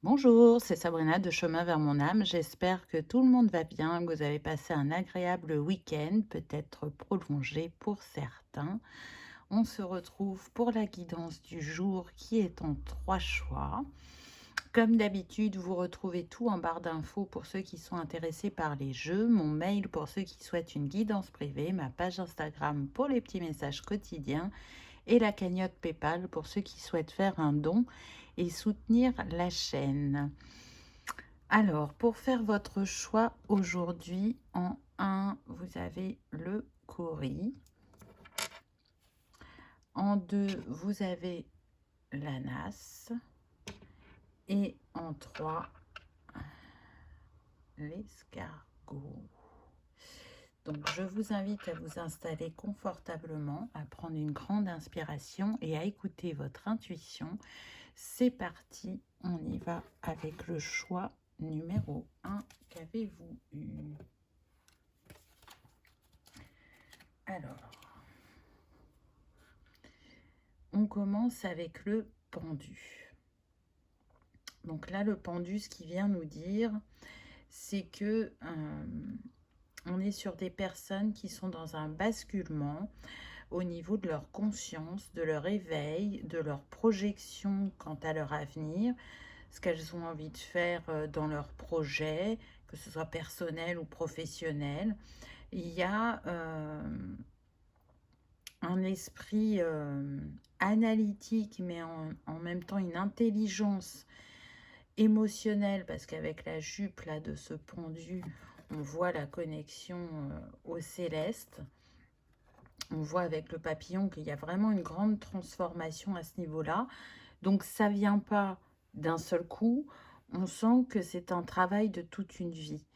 Bonjour, c'est Sabrina de Chemin vers mon âme. J'espère que tout le monde va bien, que vous avez passé un agréable week-end, peut-être prolongé pour certains. On se retrouve pour la guidance du jour qui est en 3 choix. Comme d'habitude, vous retrouvez tout en barre d'infos pour ceux qui sont intéressés par les jeux, mon mail pour ceux qui souhaitent une guidance privée, ma page Instagram pour les petits messages quotidiens et la cagnotte PayPal pour ceux qui souhaitent faire un don et soutenir la chaîne. Alors, pour faire votre choix aujourd'hui, en 1, vous avez le Cori. En 2, vous avez l'Anas. Et en 3, l'escargot. Donc, je vous invite à vous installer confortablement, à prendre une grande inspiration et à écouter votre intuition. C'est parti, on y va avec le choix numéro 1. Qu'avez-vous eu? Alors, on commence avec le pendu. Donc là, le pendu, ce qu'il vient nous dire, c'est que on est sur des personnes qui sont dans un basculement au niveau de leur conscience, de leur éveil, de leur projection quant à leur avenir, ce qu'elles ont envie de faire dans leur projet, que ce soit personnel ou professionnel. Il y a un esprit analytique, mais en même temps une intelligence émotionnelle, parce qu'avec la jupe là de ce pendu, on voit la connexion au céleste. On voit avec le papillon qu'il y a vraiment une grande transformation à ce niveau-là. Donc ça vient pas d'un seul coup. On sent que c'est un travail de toute une vie.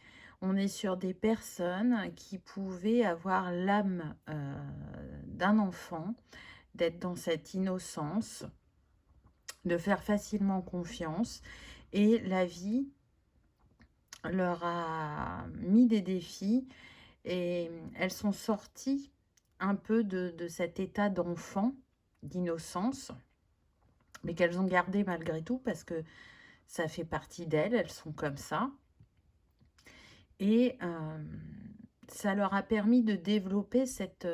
On est sur des personnes qui pouvaient avoir l'âme d'un enfant, d'être dans cette innocence, de faire facilement confiance. Et la vie leur a mis des défis et elles sont sorties un peu de cet état d'enfant, d'innocence, mais qu'elles ont gardé malgré tout parce que ça fait partie d'elles, elles sont comme ça. Et ça leur a permis de développer cette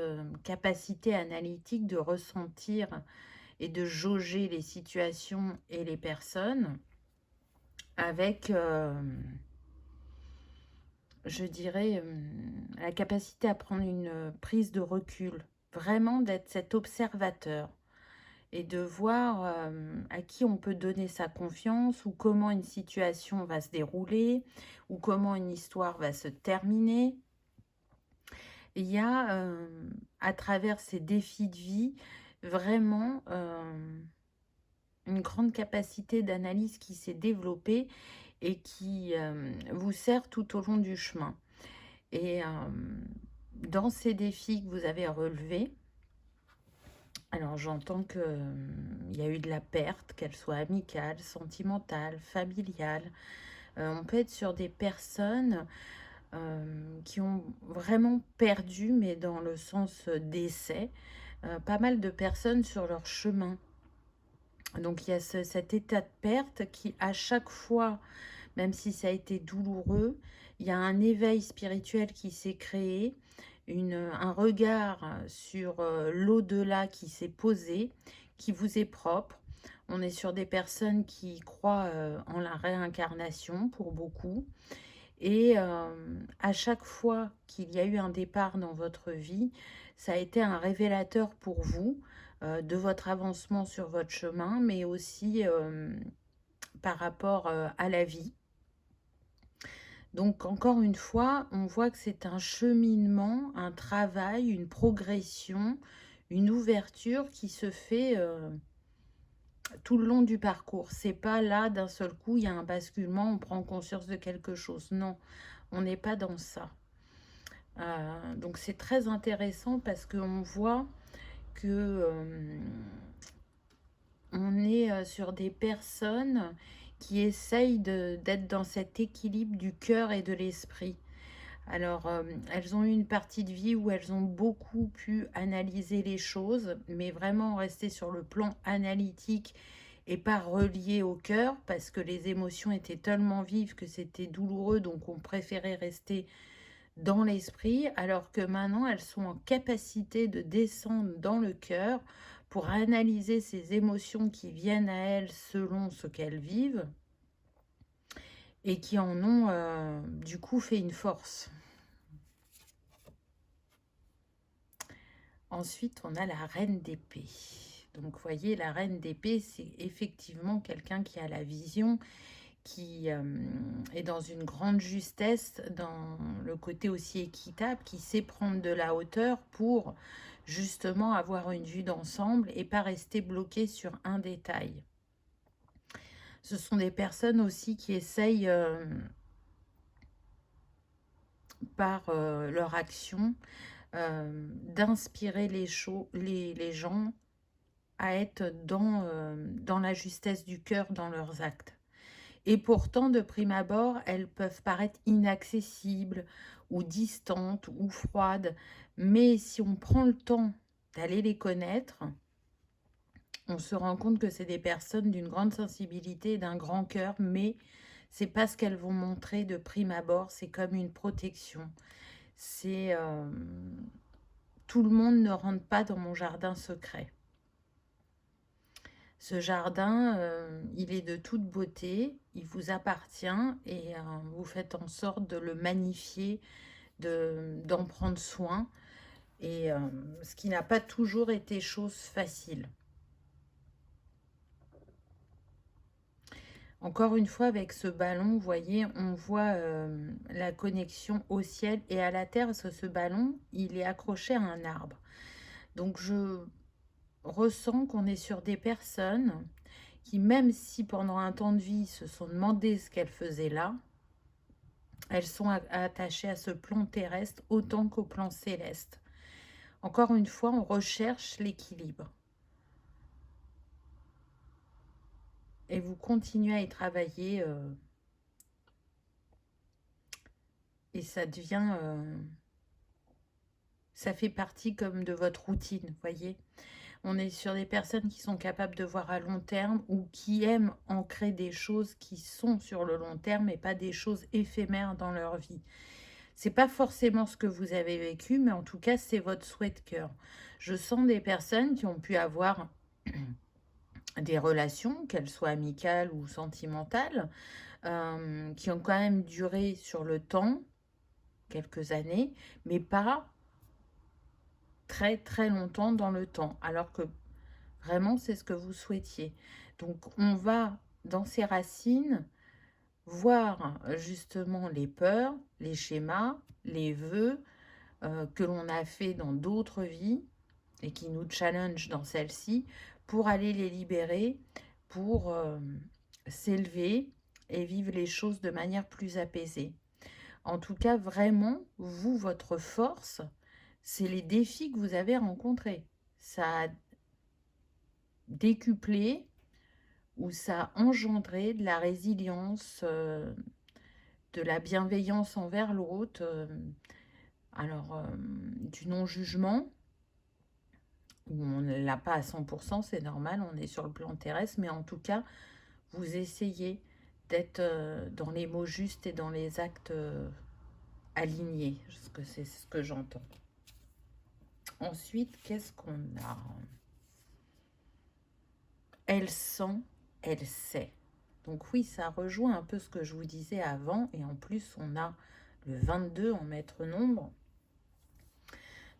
capacité analytique de ressentir et de jauger les situations et les personnes avec, je dirais, la capacité à prendre une prise de recul, vraiment d'être cet observateur et de voir à qui on peut donner sa confiance ou comment une situation va se dérouler ou comment une histoire va se terminer. Il y a, à travers ces défis de vie, vraiment une grande capacité d'analyse qui s'est développée et qui vous sert tout au long du chemin. Et dans ces défis que vous avez relevés, alors j'entends que il y a eu de la perte, qu'elle soit amicale, sentimentale, familiale. On peut être sur des personnes qui ont vraiment perdu, mais dans le sens décès, pas mal de personnes sur leur chemin. Donc il y a cet état de perte qui, à chaque fois, même si ça a été douloureux, il y a un éveil spirituel qui s'est créé, un regard sur l'au-delà qui s'est posé, qui vous est propre. On est sur des personnes qui croient en la réincarnation pour beaucoup. Et à chaque fois qu'il y a eu un départ dans votre vie, ça a été un révélateur pour vous de votre avancement sur votre chemin, mais aussi par rapport à la vie. Donc encore une fois, on voit que c'est un cheminement, un travail, une progression, une ouverture qui se fait tout le long du parcours. C'est pas là d'un seul coup, il y a un basculement, on prend conscience de quelque chose. Non, on n'est pas dans ça. Donc c'est très intéressant parce qu'on voit que on est sur des personnes qui essayent d'être dans cet équilibre du cœur et de l'esprit. Alors, elles ont eu une partie de vie où elles ont beaucoup pu analyser les choses, mais vraiment rester sur le plan analytique et pas reliées au cœur, parce que les émotions étaient tellement vives que c'était douloureux, donc on préférait rester dans l'esprit, alors que maintenant elles sont en capacité de descendre dans le cœur pour analyser ces émotions qui viennent à elles selon ce qu'elles vivent et qui en ont du coup fait une force. Ensuite, on a la reine d'épée. Donc, vous voyez, la reine d'épée, c'est effectivement quelqu'un qui a la vision, qui est dans une grande justesse, dans le côté aussi équitable, qui sait prendre de la hauteur pour justement avoir une vue d'ensemble et pas rester bloqué sur un détail. Ce sont des personnes aussi qui essayent par leur action d'inspirer les gens à être dans la justesse du cœur dans leurs actes. Et pourtant, de prime abord, elles peuvent paraître inaccessibles ou distantes ou froides. Mais si on prend le temps d'aller les connaître, on se rend compte que c'est des personnes d'une grande sensibilité et d'un grand cœur, mais c'est pas ce qu'elles vont montrer de prime abord, c'est comme une protection. C'est tout le monde ne rentre pas dans mon jardin secret. Ce jardin, il est de toute beauté, il vous appartient et vous faites en sorte de le magnifier, d'en prendre soin, et ce qui n'a pas toujours été chose facile. Encore une fois, avec ce ballon, vous voyez, on voit la connexion au ciel et à la terre, parce que ce ballon, il est accroché à un arbre. Donc, je ressens qu'on est sur des personnes qui, même si pendant un temps de vie, se sont demandé ce qu'elles faisaient là, elles sont attachées à ce plan terrestre autant qu'au plan céleste. Encore une fois, on recherche l'équilibre. Et vous continuez à y travailler et ça devient... ça fait partie comme de votre routine, vous voyez. On est sur des personnes qui sont capables de voir à long terme ou qui aiment ancrer des choses qui sont sur le long terme et pas des choses éphémères dans leur vie. C'est pas forcément ce que vous avez vécu, mais en tout cas, c'est votre souhait de cœur. Je sens des personnes qui ont pu avoir des relations, qu'elles soient amicales ou sentimentales, qui ont quand même duré sur le temps, quelques années, mais pas très très longtemps dans le temps, alors que vraiment c'est ce que vous souhaitiez. Donc on va dans ces racines voir justement les peurs, les schémas, les vœux que l'on a fait dans d'autres vies et qui nous challenge dans celle-ci pour aller les libérer, pour s'élever et vivre les choses de manière plus apaisée. En tout cas, vraiment, vous, votre force, c'est les défis que vous avez rencontrés. Ça a décuplé ou ça a engendré de la résilience, de la bienveillance envers l'autre, du non-jugement, où on ne l'a pas à 100%, c'est normal, on est sur le plan terrestre, mais en tout cas, vous essayez d'être dans les mots justes et dans les actes alignés, parce que c'est ce que j'entends. Ensuite, qu'est-ce qu'on a? Elle sent, elle sait. Donc oui, ça rejoint un peu ce que je vous disais avant, et en plus, on a le 22 en maître nombre.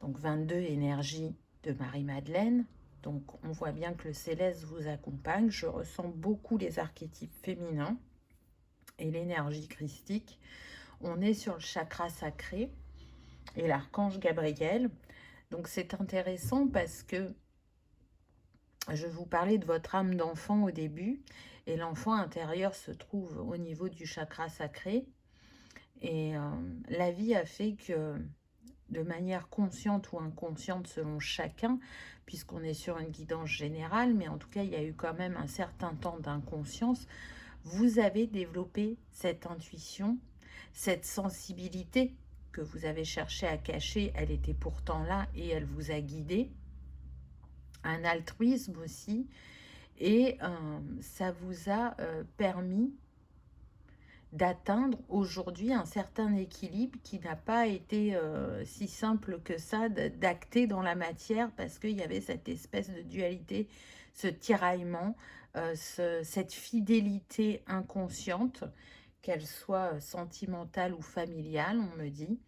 Donc 22, énergie de Marie-Madeleine. Donc on voit bien que le céleste vous accompagne. Je ressens beaucoup les archétypes féminins et l'énergie christique. On est sur le chakra sacré et l'archange Gabriel. Donc c'est intéressant parce que je vous parlais de votre âme d'enfant au début, et l'enfant intérieur se trouve au niveau du chakra sacré. Et la vie a fait que, de manière consciente ou inconsciente selon chacun, puisqu'on est sur une guidance générale, mais en tout cas, il y a eu quand même un certain temps d'inconscience, vous avez développé cette intuition, cette sensibilité que vous avez cherché à cacher, elle était pourtant là et elle vous a guidé. Un altruisme aussi, Et ça vous a permis d'atteindre aujourd'hui un certain équilibre qui n'a pas été si simple que ça d'acter dans la matière, parce qu'il y avait cette espèce de dualité, ce tiraillement, cette fidélité inconsciente, qu'elle soit sentimentale ou familiale, on me dit.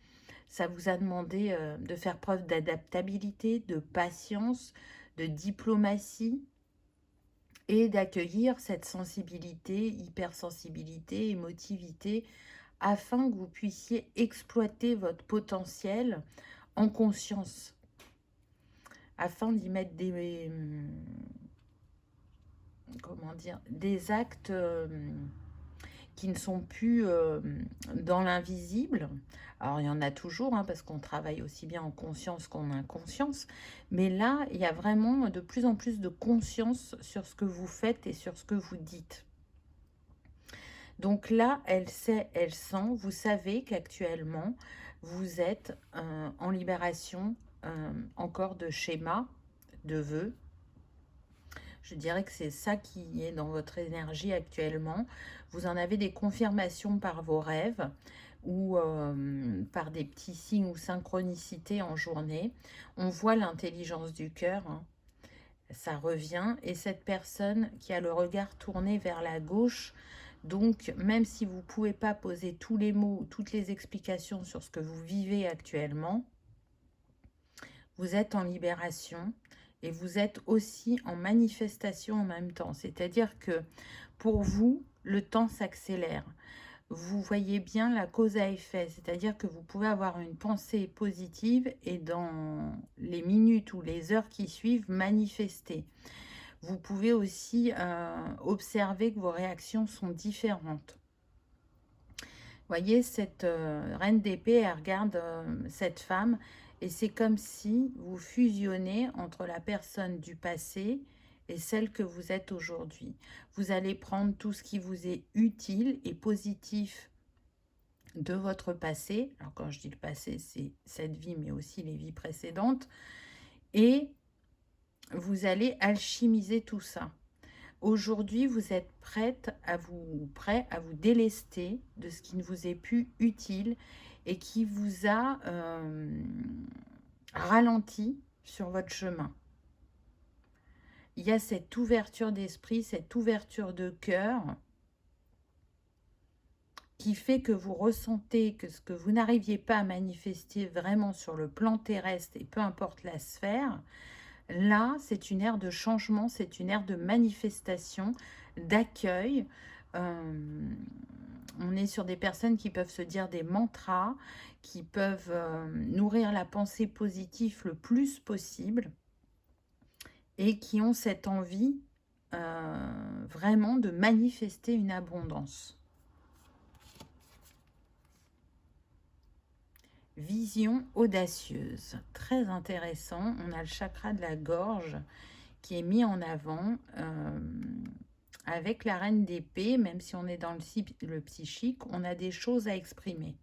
Ça vous a demandé de faire preuve d'adaptabilité, de patience, de diplomatie, et d'accueillir cette sensibilité, hypersensibilité, émotivité, afin que vous puissiez exploiter votre potentiel en conscience, afin d'y mettre des, comment dire, des actes qui ne sont plus dans l'invisible. Alors, il y en a toujours, hein, parce qu'on travaille aussi bien en conscience qu'en inconscience. Mais là, il y a vraiment de plus en plus de conscience sur ce que vous faites et sur ce que vous dites. Donc là, elle sait, elle sent. Vous savez qu'actuellement, vous êtes en libération encore de schémas, de vœux. Je dirais que c'est ça qui est dans votre énergie actuellement. Vous en avez des confirmations par vos rêves ou par des petits signes ou synchronicités en journée. On voit l'intelligence du cœur, hein. Ça revient. Et cette personne qui a le regard tourné vers la gauche, donc même si vous ne pouvez pas poser tous les mots, toutes les explications sur ce que vous vivez actuellement, vous êtes en libération et vous êtes aussi en manifestation en même temps. C'est-à-dire que pour vous, le temps s'accélère. Vous voyez bien la cause à effet, c'est-à-dire que vous pouvez avoir une pensée positive et dans les minutes ou les heures qui suivent, manifester. Vous pouvez aussi observer que vos réactions sont différentes. Vous voyez, cette reine d'épée, elle regarde cette femme et c'est comme si vous fusionnez entre la personne du passé et celle que vous êtes aujourd'hui. Vous allez prendre tout ce qui vous est utile et positif de votre passé. Alors quand je dis le passé, c'est cette vie, mais aussi les vies précédentes. Et vous allez alchimiser tout ça. Aujourd'hui, vous êtes prêt à vous délester de ce qui ne vous est plus utile et qui vous a ralenti sur votre chemin. Il y a cette ouverture d'esprit, cette ouverture de cœur qui fait que vous ressentez que ce que vous n'arriviez pas à manifester vraiment sur le plan terrestre, et peu importe la sphère, là, c'est une ère de changement, c'est une ère de manifestation, d'accueil. On est sur des personnes qui peuvent se dire des mantras, qui peuvent nourrir la pensée positive le plus possible et qui ont cette envie vraiment de manifester une abondance. Vision audacieuse, très intéressant. On a le chakra de la gorge qui est mis en avant avec la reine d'épée. Même si on est dans le psychique, on a des choses à exprimer.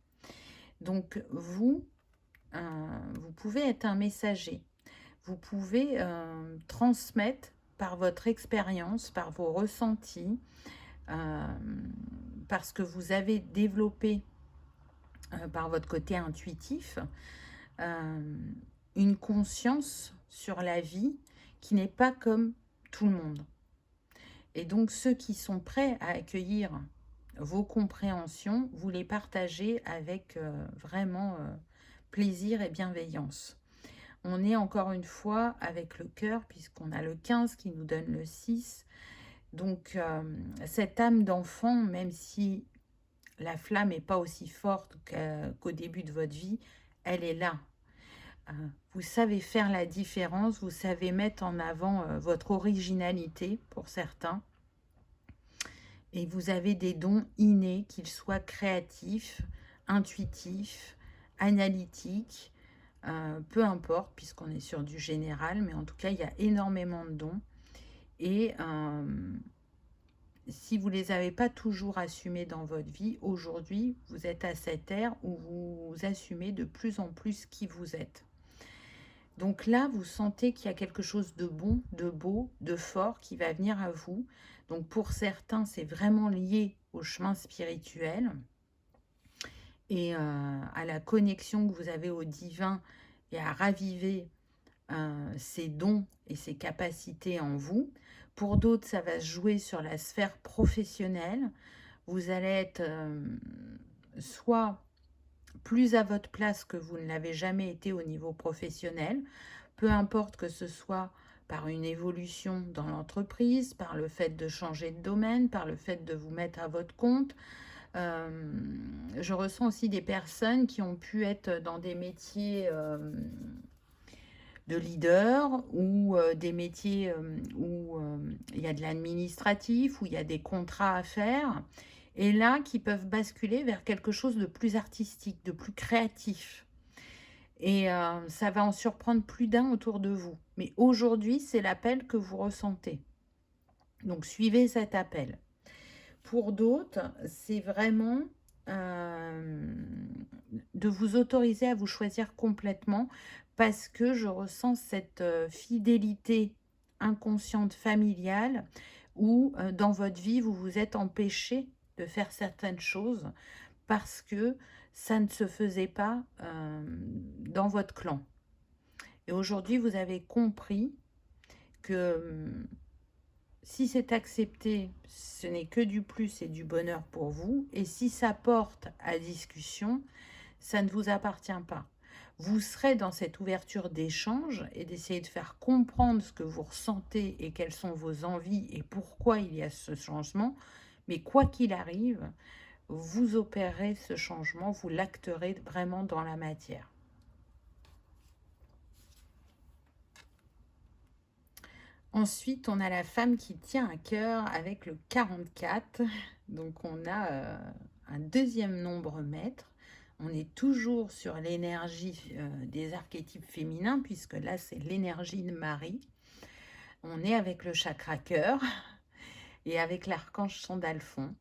Donc vous pouvez être un messager. Vous pouvez transmettre par votre expérience, par vos ressentis, parce que vous avez développé par votre côté intuitif, une conscience sur la vie qui n'est pas comme tout le monde. Et donc, ceux qui sont prêts à accueillir vos compréhensions, vous les partagez avec vraiment plaisir et bienveillance. On est encore une fois avec le cœur, puisqu'on a le 15 qui nous donne le 6. Donc, cette âme d'enfant, même si la flamme n'est pas aussi forte qu'au début de votre vie, elle est là. Vous savez faire la différence, vous savez mettre en avant votre originalité pour certains. Et vous avez des dons innés, qu'ils soient créatifs, intuitifs, analytiques, peu importe, puisqu'on est sur du général, mais en tout cas, il y a énormément de dons. Et si vous ne les avez pas toujours assumés dans votre vie, aujourd'hui, vous êtes à cette ère où vous assumez de plus en plus qui vous êtes. Donc là, vous sentez qu'il y a quelque chose de bon, de beau, de fort qui va venir à vous. Donc pour certains, c'est vraiment lié au chemin spirituel et à la connexion que vous avez au divin et à raviver ses dons et ses capacités en vous. Pour d'autres, ça va se jouer sur la sphère professionnelle. Vous allez être soit plus à votre place que vous ne l'avez jamais été au niveau professionnel, peu importe que ce soit par une évolution dans l'entreprise, par le fait de changer de domaine, par le fait de vous mettre à votre compte. Je ressens aussi des personnes qui ont pu être dans des métiers de leader ou des métiers où il y a de l'administratif, où il y a des contrats à faire, et là qui peuvent basculer vers quelque chose de plus artistique, de plus créatif. Et ça va en surprendre plus d'un autour de vous. Mais aujourd'hui, c'est l'appel que vous ressentez. Donc, suivez cet appel. Pour d'autres, c'est vraiment de vous autoriser à vous choisir complètement parce que je ressens cette fidélité inconsciente familiale où dans votre vie, vous vous êtes empêché de faire certaines choses parce que ça ne se faisait pas dans votre clan. Et aujourd'hui, vous avez compris que si c'est accepté, ce n'est que du plus et du bonheur pour vous. Et si ça porte à discussion, ça ne vous appartient pas. Vous serez dans cette ouverture d'échange et d'essayer de faire comprendre ce que vous ressentez et quelles sont vos envies et pourquoi il y a ce changement. Mais quoi qu'il arrive, vous opérez ce changement, vous l'acterez vraiment dans la matière. Ensuite, on a la femme qui tient à cœur avec le 44. Donc, on a un deuxième nombre maître. On est toujours sur l'énergie des archétypes féminins, puisque là, c'est l'énergie de Marie. On est avec le chakra cœur et avec l'archange Sandalphon.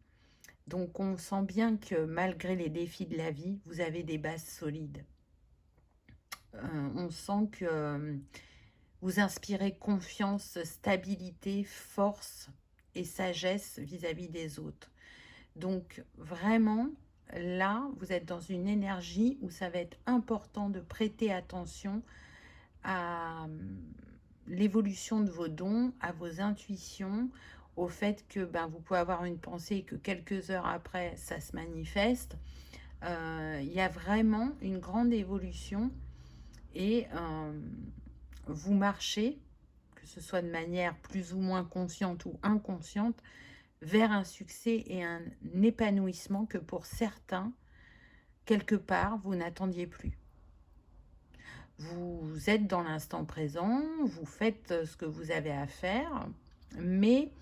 Donc, on sent bien que malgré les défis de la vie, vous avez des bases solides. On sent que vous inspirez confiance, stabilité, force et sagesse vis-à-vis des autres. Donc vraiment, là, vous êtes dans une énergie où ça va être important de prêter attention à l'évolution de vos dons, à vos intuitions, au fait que vous pouvez avoir une pensée et que quelques heures après, ça se manifeste. Il y a vraiment une grande évolution et vous marchez, que ce soit de manière plus ou moins consciente ou inconsciente, vers un succès et un épanouissement que pour certains, quelque part, vous n'attendiez plus. Vous êtes dans l'instant présent, vous faites ce que vous avez à faire, mais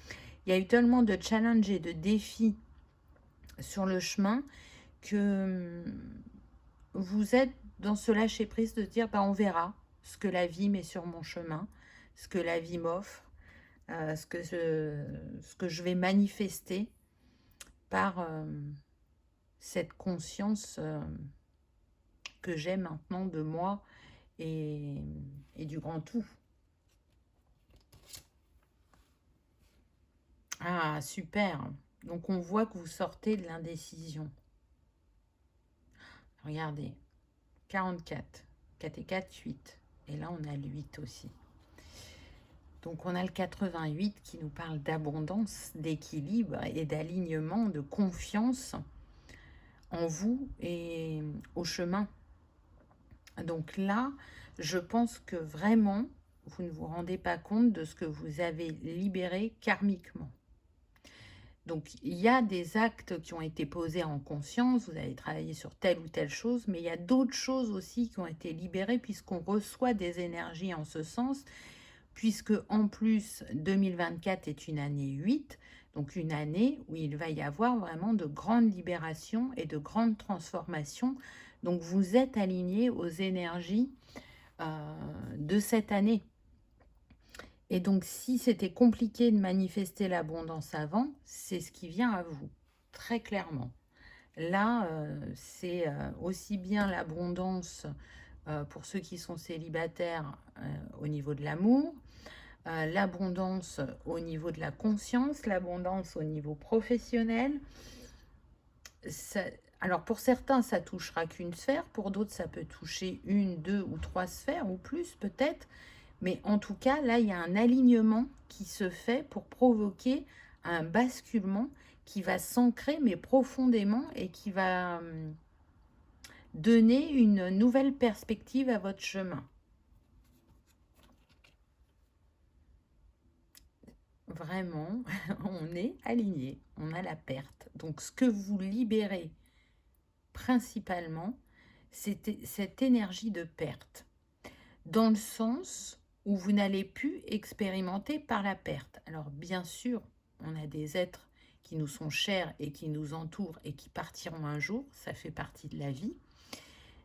il y a eu tellement de challenges et de défis sur le chemin que vous êtes dans ce lâcher-prise de dire on verra ce que la vie met sur mon chemin, ce que la vie m'offre, ce que je vais manifester par cette conscience que j'ai maintenant de moi et du grand tout. Ah, super. Donc, on voit que vous sortez de l'indécision. Regardez, 44. 4 et 4, 8. Et là, on a le 8 aussi. Donc, on a le 88 qui nous parle d'abondance, d'équilibre et d'alignement, de confiance en vous et au chemin. Donc là, je pense que vraiment, vous ne vous rendez pas compte de ce que vous avez libéré karmiquement. Donc, il y a des actes qui ont été posés en conscience, vous avez travaillé sur telle ou telle chose, mais il y a d'autres choses aussi qui ont été libérées puisqu'on reçoit des énergies en ce sens, puisque en plus, 2024 est une année 8, donc une année où il va y avoir vraiment de grandes libérations et de grandes transformations. Donc, vous êtes aligné aux énergies de cette année. Et donc, si c'était compliqué de manifester l'abondance avant, c'est ce qui vient à vous, très clairement. Là, c'est aussi bien l'abondance pour ceux qui sont célibataires au niveau de l'amour, l'abondance au niveau de la conscience, l'abondance au niveau professionnel. Alors pour certains, ça touchera qu'une sphère, pour d'autres, ça peut toucher une, deux ou trois sphères, ou plus peut-être. Mais en tout cas, là, il y a un alignement qui se fait pour provoquer un basculement qui va s'ancrer, mais profondément, et qui va donner une nouvelle perspective à votre chemin. Vraiment, on est aligné, on a la perte. Donc ce que vous libérez principalement, c'est cette énergie de perte, dans le sens où vous n'allez plus expérimenter par la perte. Alors bien sûr, on a des êtres qui nous sont chers et qui nous entourent et qui partiront un jour, ça fait partie de la vie.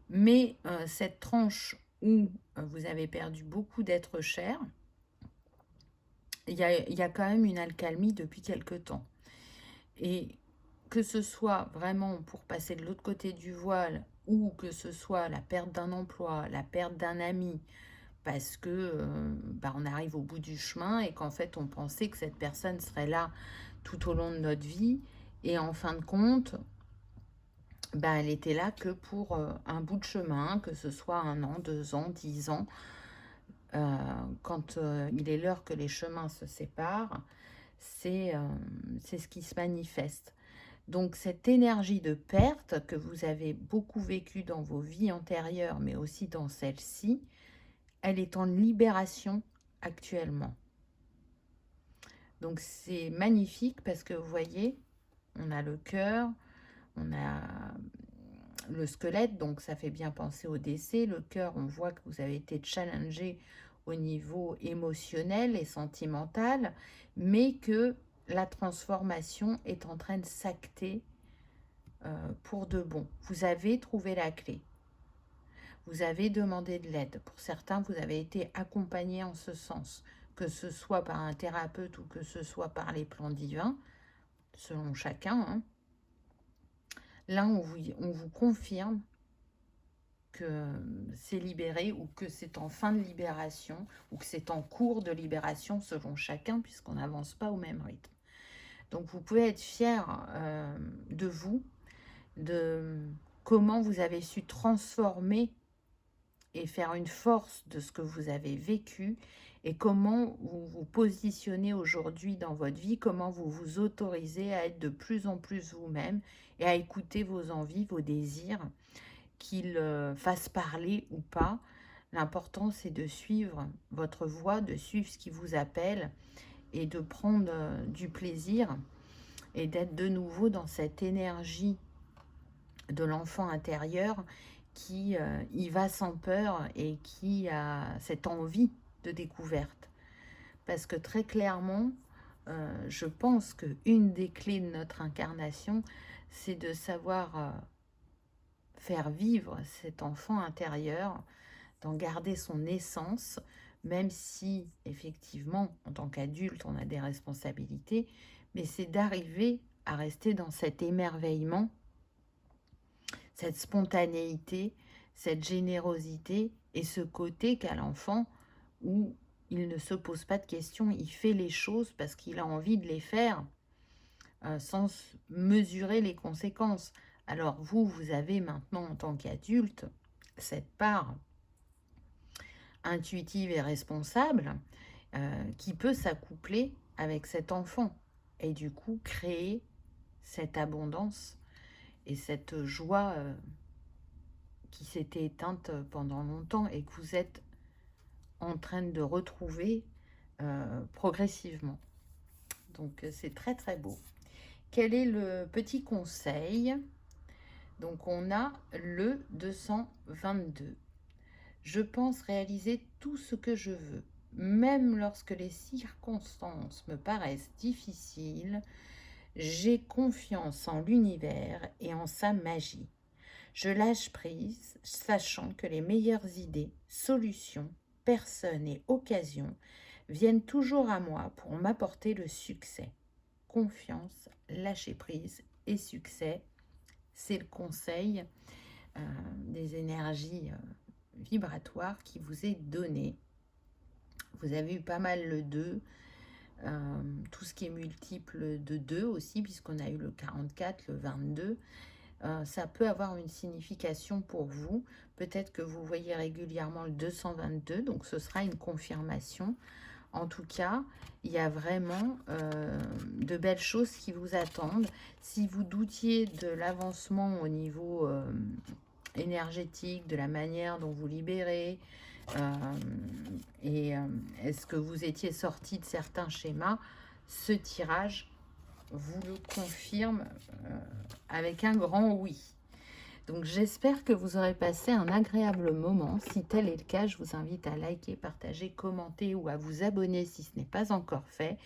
Mais cette tranche où vous avez perdu beaucoup d'êtres chers, il y a quand même une accalmie depuis quelque temps. Et que ce soit vraiment pour passer de l'autre côté du voile, ou que ce soit la perte d'un emploi, la perte d'un ami, parce que on arrive au bout du chemin et qu'en fait on pensait que cette personne serait là tout au long de notre vie, et en fin de compte, elle était là que pour un bout de chemin, que ce soit 1 an, 2 ans, 10 ans. Quand il est l'heure que les chemins se séparent, c'est ce qui se manifeste. Donc cette énergie de perte que vous avez beaucoup vécue dans vos vies antérieures, mais aussi dans celle-ci, elle est en libération actuellement. Donc c'est magnifique parce que vous voyez, on a le cœur, on a le squelette, donc ça fait bien penser au décès. Le cœur, on voit que vous avez été challengé au niveau émotionnel et sentimental, mais que la transformation est en train de s'acter pour de bon. Vous avez trouvé la clé. Vous avez demandé de l'aide. Pour certains, vous avez été accompagné en ce sens, que ce soit par un thérapeute ou que ce soit par les plans divins, selon chacun. Hein. Là, on vous confirme que c'est libéré, ou que c'est en fin de libération, ou que c'est en cours de libération selon chacun, puisqu'on n'avance pas au même rythme. Donc vous pouvez être fier de vous, de comment vous avez su transformer et faire une force de ce que vous avez vécu, et comment vous vous positionnez aujourd'hui dans votre vie, comment vous vous autorisez à être de plus en plus vous-même et à écouter vos envies, vos désirs, qu'ils fassent parler ou pas. L'important, c'est de suivre votre voie, de suivre ce qui vous appelle et de prendre du plaisir et d'être de nouveau dans cette énergie de l'enfant intérieur qui y va sans peur et qui a cette envie de découverte. Parce que très clairement, je pense qu'une des clés de notre incarnation, c'est de savoir faire vivre cet enfant intérieur, d'en garder son essence, même si, effectivement, en tant qu'adulte, on a des responsabilités, mais c'est d'arriver à rester dans cet émerveillement, cette spontanéité, cette générosité, et ce côté qu'a l'enfant où il ne se pose pas de questions, il fait les choses parce qu'il a envie de les faire, sans mesurer les conséquences. Alors vous avez maintenant, en tant qu'adulte, cette part intuitive et responsable qui peut s'accoupler avec cet enfant et du coup créer cette abondance et cette joie qui s'était éteinte pendant longtemps et que vous êtes en train de retrouver progressivement. Donc c'est très très beau. Quel est le petit conseil? Donc on a le 222. Je pense réaliser tout ce que je veux, même lorsque les circonstances me paraissent difficiles. J'ai confiance en l'univers et en sa magie. Je lâche prise, sachant que les meilleures idées, solutions, personnes et occasions viennent toujours à moi pour m'apporter le succès. Confiance, lâcher prise et succès, c'est le conseil des énergies vibratoire qui vous est donné. Vous avez eu pas mal le 2, tout ce qui est multiple de 2 aussi, puisqu'on a eu le 44, le 22. Ça peut avoir une signification pour vous. Peut-être que vous voyez régulièrement le 222, donc ce sera une confirmation. En tout cas, il y a vraiment de belles choses qui vous attendent. Si vous doutiez de l'avancement au niveau énergétique, de la manière dont vous libérez, est-ce que vous étiez sorti de certains schémas, ce tirage vous le confirme avec un grand oui. Donc j'espère que vous aurez passé un agréable moment. Si tel est le cas, je vous invite à liker, partager, commenter ou à vous abonner si ce n'est pas encore fait.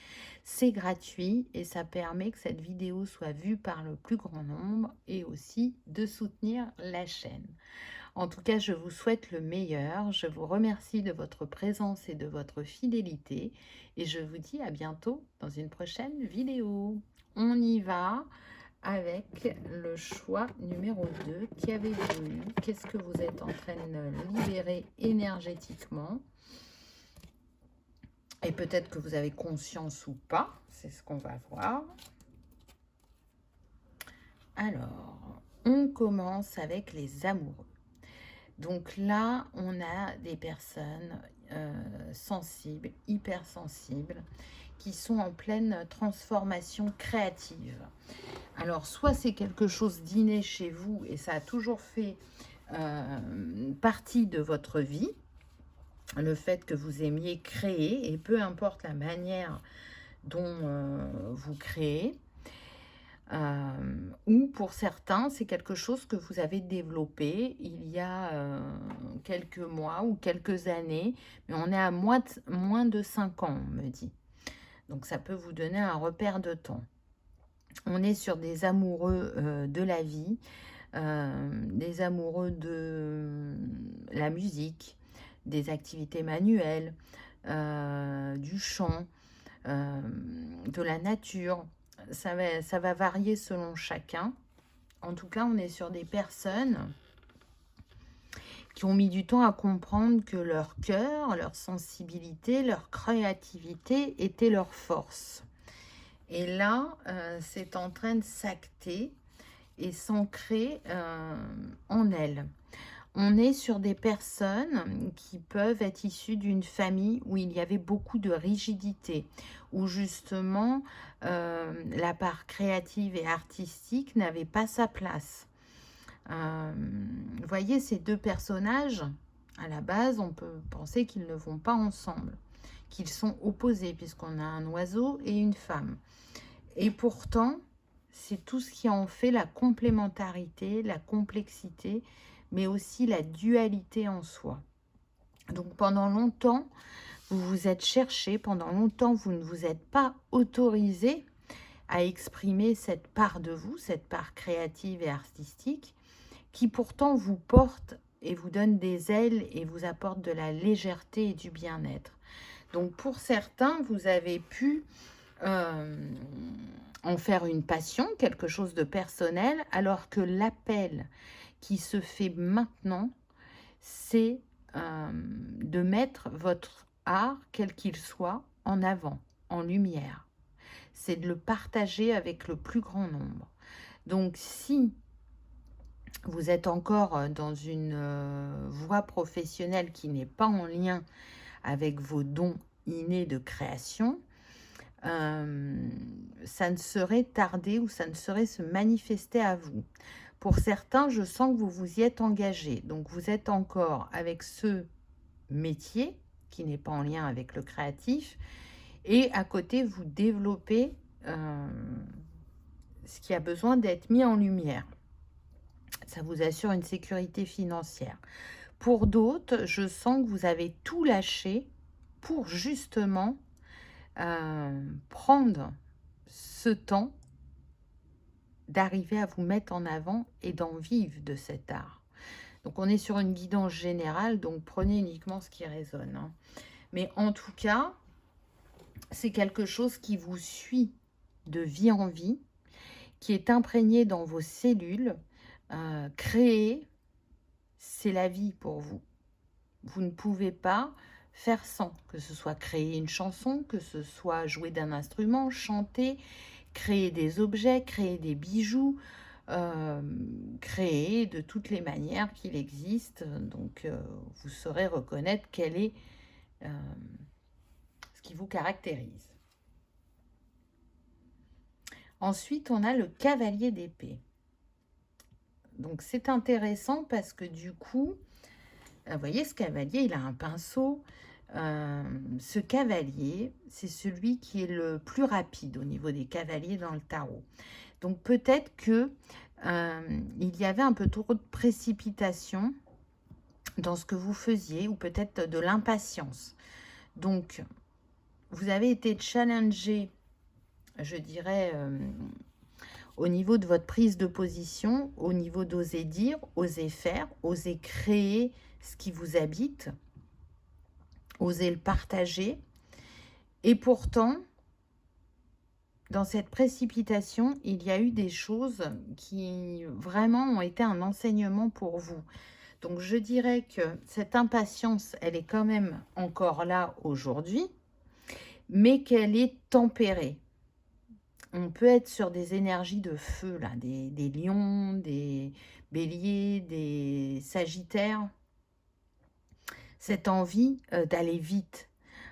C'est gratuit et ça permet que cette vidéo soit vue par le plus grand nombre et aussi de soutenir la chaîne. En tout cas, je vous souhaite le meilleur. Je vous remercie de votre présence et de votre fidélité. Et je vous dis à bientôt dans une prochaine vidéo. On y va avec le choix numéro 2. Qu'avez-vous eu? Qu'est-ce que vous êtes en train de libérer énergétiquement? Et peut-être que vous avez conscience ou pas. C'est ce qu'on va voir. Alors, on commence avec les amoureux. Donc là, on a des personnes sensibles, hypersensibles, qui sont en pleine transformation créative. Alors, soit c'est quelque chose d'inné chez vous et ça a toujours fait partie de votre vie, le fait que vous aimiez créer, et peu importe la manière dont vous créez, ou pour certains, c'est quelque chose que vous avez développé il y a quelques mois ou quelques années, mais on est à moins de 5 ans, on me dit. Donc ça peut vous donner un repère de temps. On est sur des amoureux de la vie, des amoureux de la musique, des activités manuelles, du chant, de la nature. Ça va varier selon chacun. En tout cas, on est sur des personnes qui ont mis du temps à comprendre que leur cœur, leur sensibilité, leur créativité étaient leur force. Et là, c'est en train de s'acter et s'ancrer en elles. On est sur des personnes qui peuvent être issues d'une famille où il y avait beaucoup de rigidité, où justement la part créative et artistique n'avait pas sa place. Vous voyez, ces deux personnages, à la base, on peut penser qu'ils ne vont pas ensemble, qu'ils sont opposés, puisqu'on a un oiseau et une femme. Et pourtant, c'est tout ce qui en fait la complémentarité, la complexité, mais aussi la dualité en soi. Donc pendant longtemps, vous vous êtes cherché, pendant longtemps, vous ne vous êtes pas autorisé à exprimer cette part de vous, cette part créative et artistique, qui pourtant vous porte et vous donne des ailes et vous apporte de la légèreté et du bien-être. Donc pour certains, vous avez pu en faire une passion, quelque chose de personnel, alors que l'appel qui se fait maintenant, c'est de mettre votre art, quel qu'il soit, en avant, en lumière. C'est de le partager avec le plus grand nombre. Donc si vous êtes encore dans une voie professionnelle qui n'est pas en lien avec vos dons innés de création, ça ne saurait tarder ou ça ne saurait se manifester à vous. Pour certains, je sens que vous vous y êtes engagé. Donc, vous êtes encore avec ce métier qui n'est pas en lien avec le créatif. Et à côté, vous développez ce qui a besoin d'être mis en lumière. Ça vous assure une sécurité financière. Pour d'autres, je sens que vous avez tout lâché pour justement prendre ce temps d'arriver à vous mettre en avant et d'en vivre de cet art. Donc on est sur une guidance générale, donc prenez uniquement ce qui résonne, hein. Mais en tout cas, c'est quelque chose qui vous suit de vie en vie, qui est imprégné dans vos cellules. Créer, c'est la vie pour vous. vous ne pouvez pas faire sans, que ce soit créer une chanson, que ce soit jouer d'un instrument, chanter, créer des objets, créer des bijoux, créer de toutes les manières qu'il existe. Donc, vous saurez reconnaître quel est ce qui vous caractérise. Ensuite, on a le cavalier d'épée. Donc, c'est intéressant parce que du coup, vous voyez, ce cavalier, il a un pinceau. Ce cavalier, c'est celui qui est le plus rapide au niveau des cavaliers dans le tarot. Donc, peut-être que il y avait un peu trop de précipitation dans ce que vous faisiez, ou peut-être de l'impatience. Donc, vous avez été challengé, je dirais, au niveau de votre prise de position, au niveau d'oser dire, oser faire, oser créer ce qui vous habite, oser le partager. Et pourtant, dans cette précipitation, il y a eu des choses qui vraiment ont été un enseignement pour vous. Donc, je dirais que cette impatience, elle est quand même encore là aujourd'hui, mais qu'elle est tempérée. On peut être sur des énergies de feu, là, des lions, des béliers, des sagittaires. Cette envie d'aller vite.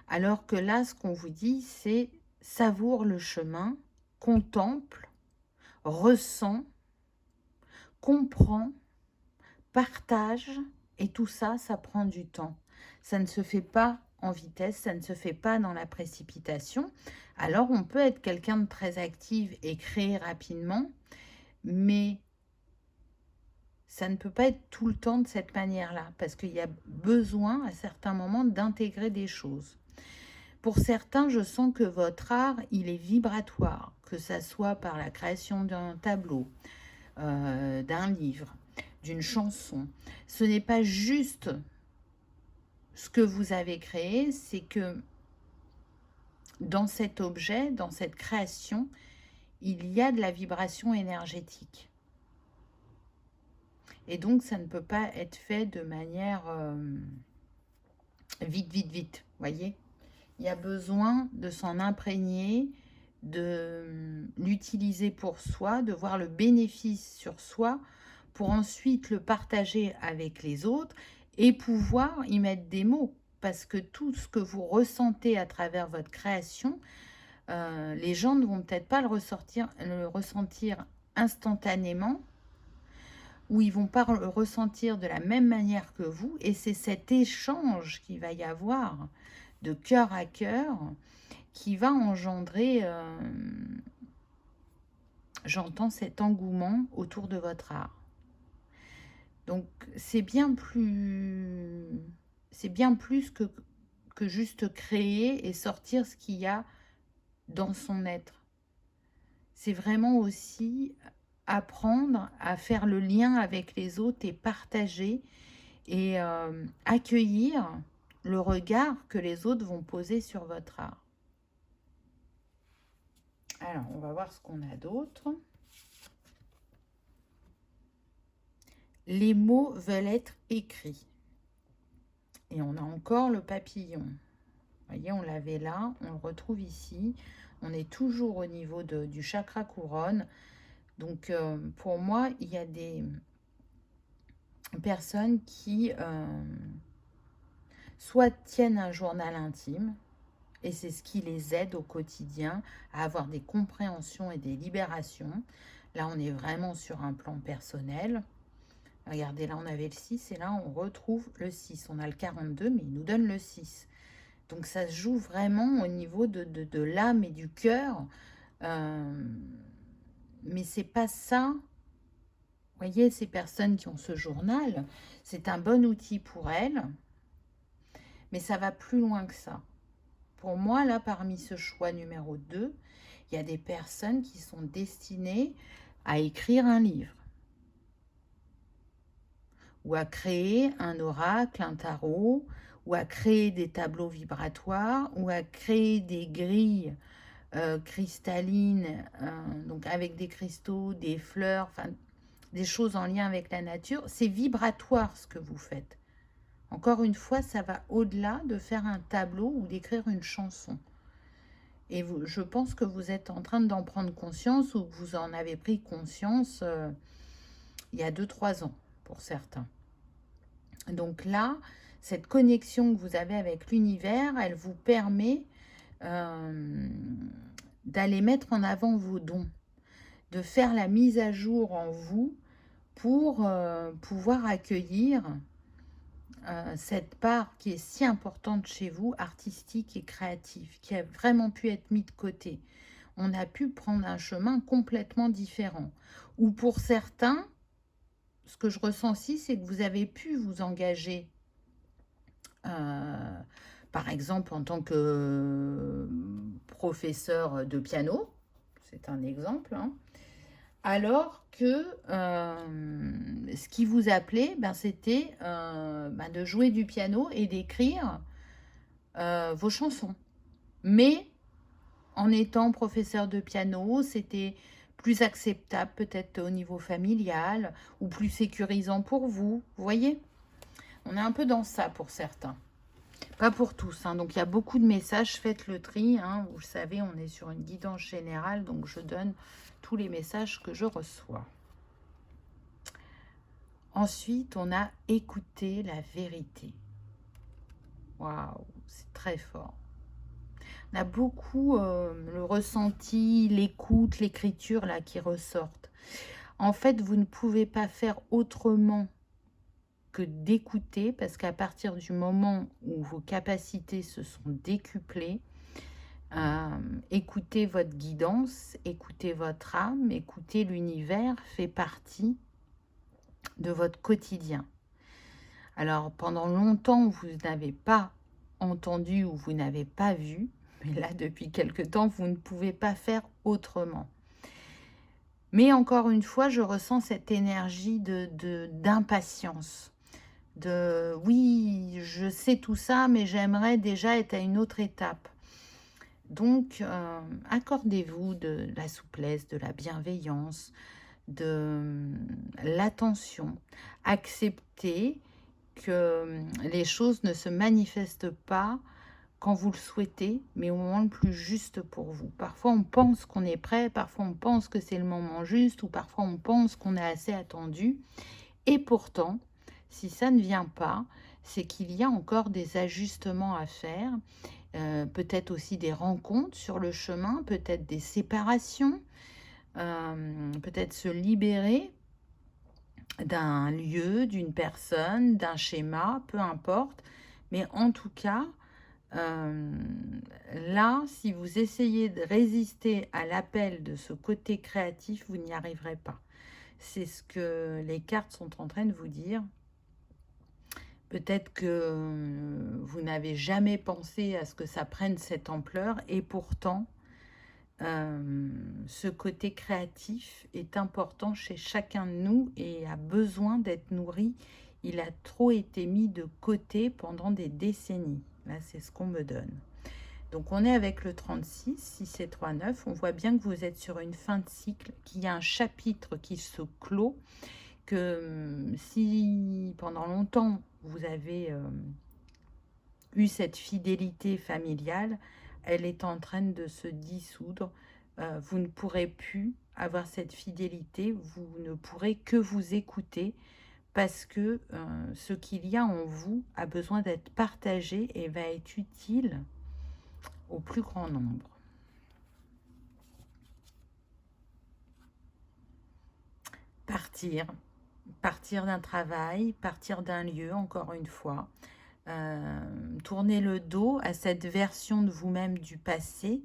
Alors que là, ce qu'on vous dit, c'est savoure le chemin, contemple, ressent, comprend, partage, et tout ça, ça prend du temps. Ça ne se fait pas en vitesse, ça ne se fait pas dans la précipitation. Alors, on peut être quelqu'un de très actif et créer rapidement, mais ça ne peut pas être tout le temps de cette manière-là, parce qu'il y a besoin, à certains moments, d'intégrer des choses. Pour certains, je sens que votre art, il est vibratoire, que ça soit par la création d'un tableau, d'un livre, d'une chanson. Ce n'est pas juste ce que vous avez créé, c'est que dans cet objet, dans cette création, il y a de la vibration énergétique. Et donc, ça ne peut pas être fait de manière vite, voyez. Il y a besoin de s'en imprégner, de l'utiliser pour soi, de voir le bénéfice sur soi, pour ensuite le partager avec les autres et pouvoir y mettre des mots. Parce que tout ce que vous ressentez à travers votre création, les gens ne vont peut-être pas le ressentir instantanément, ou ils vont pas le ressentir de la même manière que vous. Et c'est cet échange qu'il va y avoir de cœur à cœur qui va engendrer, j'entends cet engouement autour de votre art. Donc c'est bien plus que juste créer et sortir ce qu'il y a dans son être. C'est vraiment aussi apprendre à faire le lien avec les autres et partager et accueillir le regard que les autres vont poser sur votre art. Alors, on va voir ce qu'on a d'autre. Les mots veulent être écrits. Et on a encore le papillon. Vous voyez, on l'avait là, on le retrouve ici. On est toujours au niveau du chakra couronne. Donc, pour moi, il y a des personnes qui soit tiennent un journal intime, et c'est ce qui les aide au quotidien à avoir des compréhensions et des libérations. Là, on est vraiment sur un plan personnel. Regardez, là, on avait le 6 et là, on retrouve le 6. On a le 42, mais il nous donne le 6. Donc, ça se joue vraiment au niveau de l'âme et du cœur. Mais c'est pas ça. Vous voyez, ces personnes qui ont ce journal, c'est un bon outil pour elles. Mais ça va plus loin que ça. Pour moi, là, parmi ce choix numéro 2, il y a des personnes qui sont destinées à écrire un livre, ou à créer un oracle, un tarot, ou à créer des tableaux vibratoires, ou à créer des grilles cristallines, donc avec des cristaux, des fleurs, enfin des choses en lien avec la nature. C'est vibratoire ce que vous faites. Encore une fois, ça va au-delà de faire un tableau ou d'écrire une chanson. Et je pense que vous êtes en train d'en prendre conscience ou que vous en avez pris conscience il y a 2-3 ans pour certains. Donc là, cette connexion que vous avez avec l'univers, elle vous permet d'aller mettre en avant vos dons, de faire la mise à jour en vous pour pouvoir accueillir cette part qui est si importante chez vous, artistique et créative, qui a vraiment pu être mise de côté. On a pu prendre un chemin complètement différent. Ou pour certains, ce que je ressens aussi, c'est que vous avez pu vous engager, par exemple en tant que professeur de piano, c'est un exemple, hein, alors que ce qui vous appelait, ben, c'était de jouer du piano et d'écrire vos chansons. Mais en étant professeur de piano, c'était plus acceptable peut-être au niveau familial ou plus sécurisant pour vous. Vous voyez, on est un peu dans ça pour certains. Pas pour tous, hein. Donc il y a beaucoup de messages, faites le tri, hein. Vous le savez, on est sur une guidance générale, donc je donne tous les messages que je reçois. Ensuite, on a écouté la vérité. Waouh, c'est très fort. On a beaucoup le ressenti, l'écoute, l'écriture là qui ressortent. En fait, vous ne pouvez pas faire autrement que d'écouter, parce qu'à partir du moment où vos capacités se sont décuplées, écoutez votre guidance, écoutez votre âme, écoutez l'univers, fait partie de votre quotidien. Alors, pendant longtemps, vous n'avez pas entendu ou vous n'avez pas vu, mais là, depuis quelque temps, vous ne pouvez pas faire autrement. Mais encore une fois, je ressens cette énergie d'impatience. Oui, je sais tout ça, mais j'aimerais déjà être à une autre étape. Donc, accordez-vous de la souplesse, de la bienveillance, de l'attention. Acceptez que les choses ne se manifestent pas quand vous le souhaitez, mais au moment le plus juste pour vous. Parfois, on pense qu'on est prêt, parfois on pense que c'est le moment juste, ou parfois on pense qu'on a assez attendu. Et pourtant, si ça ne vient pas, c'est qu'il y a encore des ajustements à faire, peut-être aussi des rencontres sur le chemin, peut-être des séparations, peut-être se libérer d'un lieu, d'une personne, d'un schéma, peu importe. Mais en tout cas, là, si vous essayez de résister à l'appel de ce côté créatif, vous n'y arriverez pas. C'est ce que les cartes sont en train de vous dire. Peut-être que vous n'avez jamais pensé à ce que ça prenne cette ampleur, et pourtant, ce côté créatif est important chez chacun de nous et a besoin d'être nourri. Il a trop été mis de côté pendant des décennies. Là, c'est ce qu'on me donne. Donc, on est avec le 36, 6 et 3, 9. On voit bien que vous êtes sur une fin de cycle, qu'il y a un chapitre qui se clôt, que si pendant longtemps, vous avez eu cette fidélité familiale, elle est en train de se dissoudre. Vous ne pourrez plus avoir cette fidélité, vous ne pourrez que vous écouter, parce que ce qu'il y a en vous a besoin d'être partagé et va être utile au plus grand nombre. Partir d'un travail, partir d'un lieu, encore une fois. Tourner le dos à cette version de vous-même du passé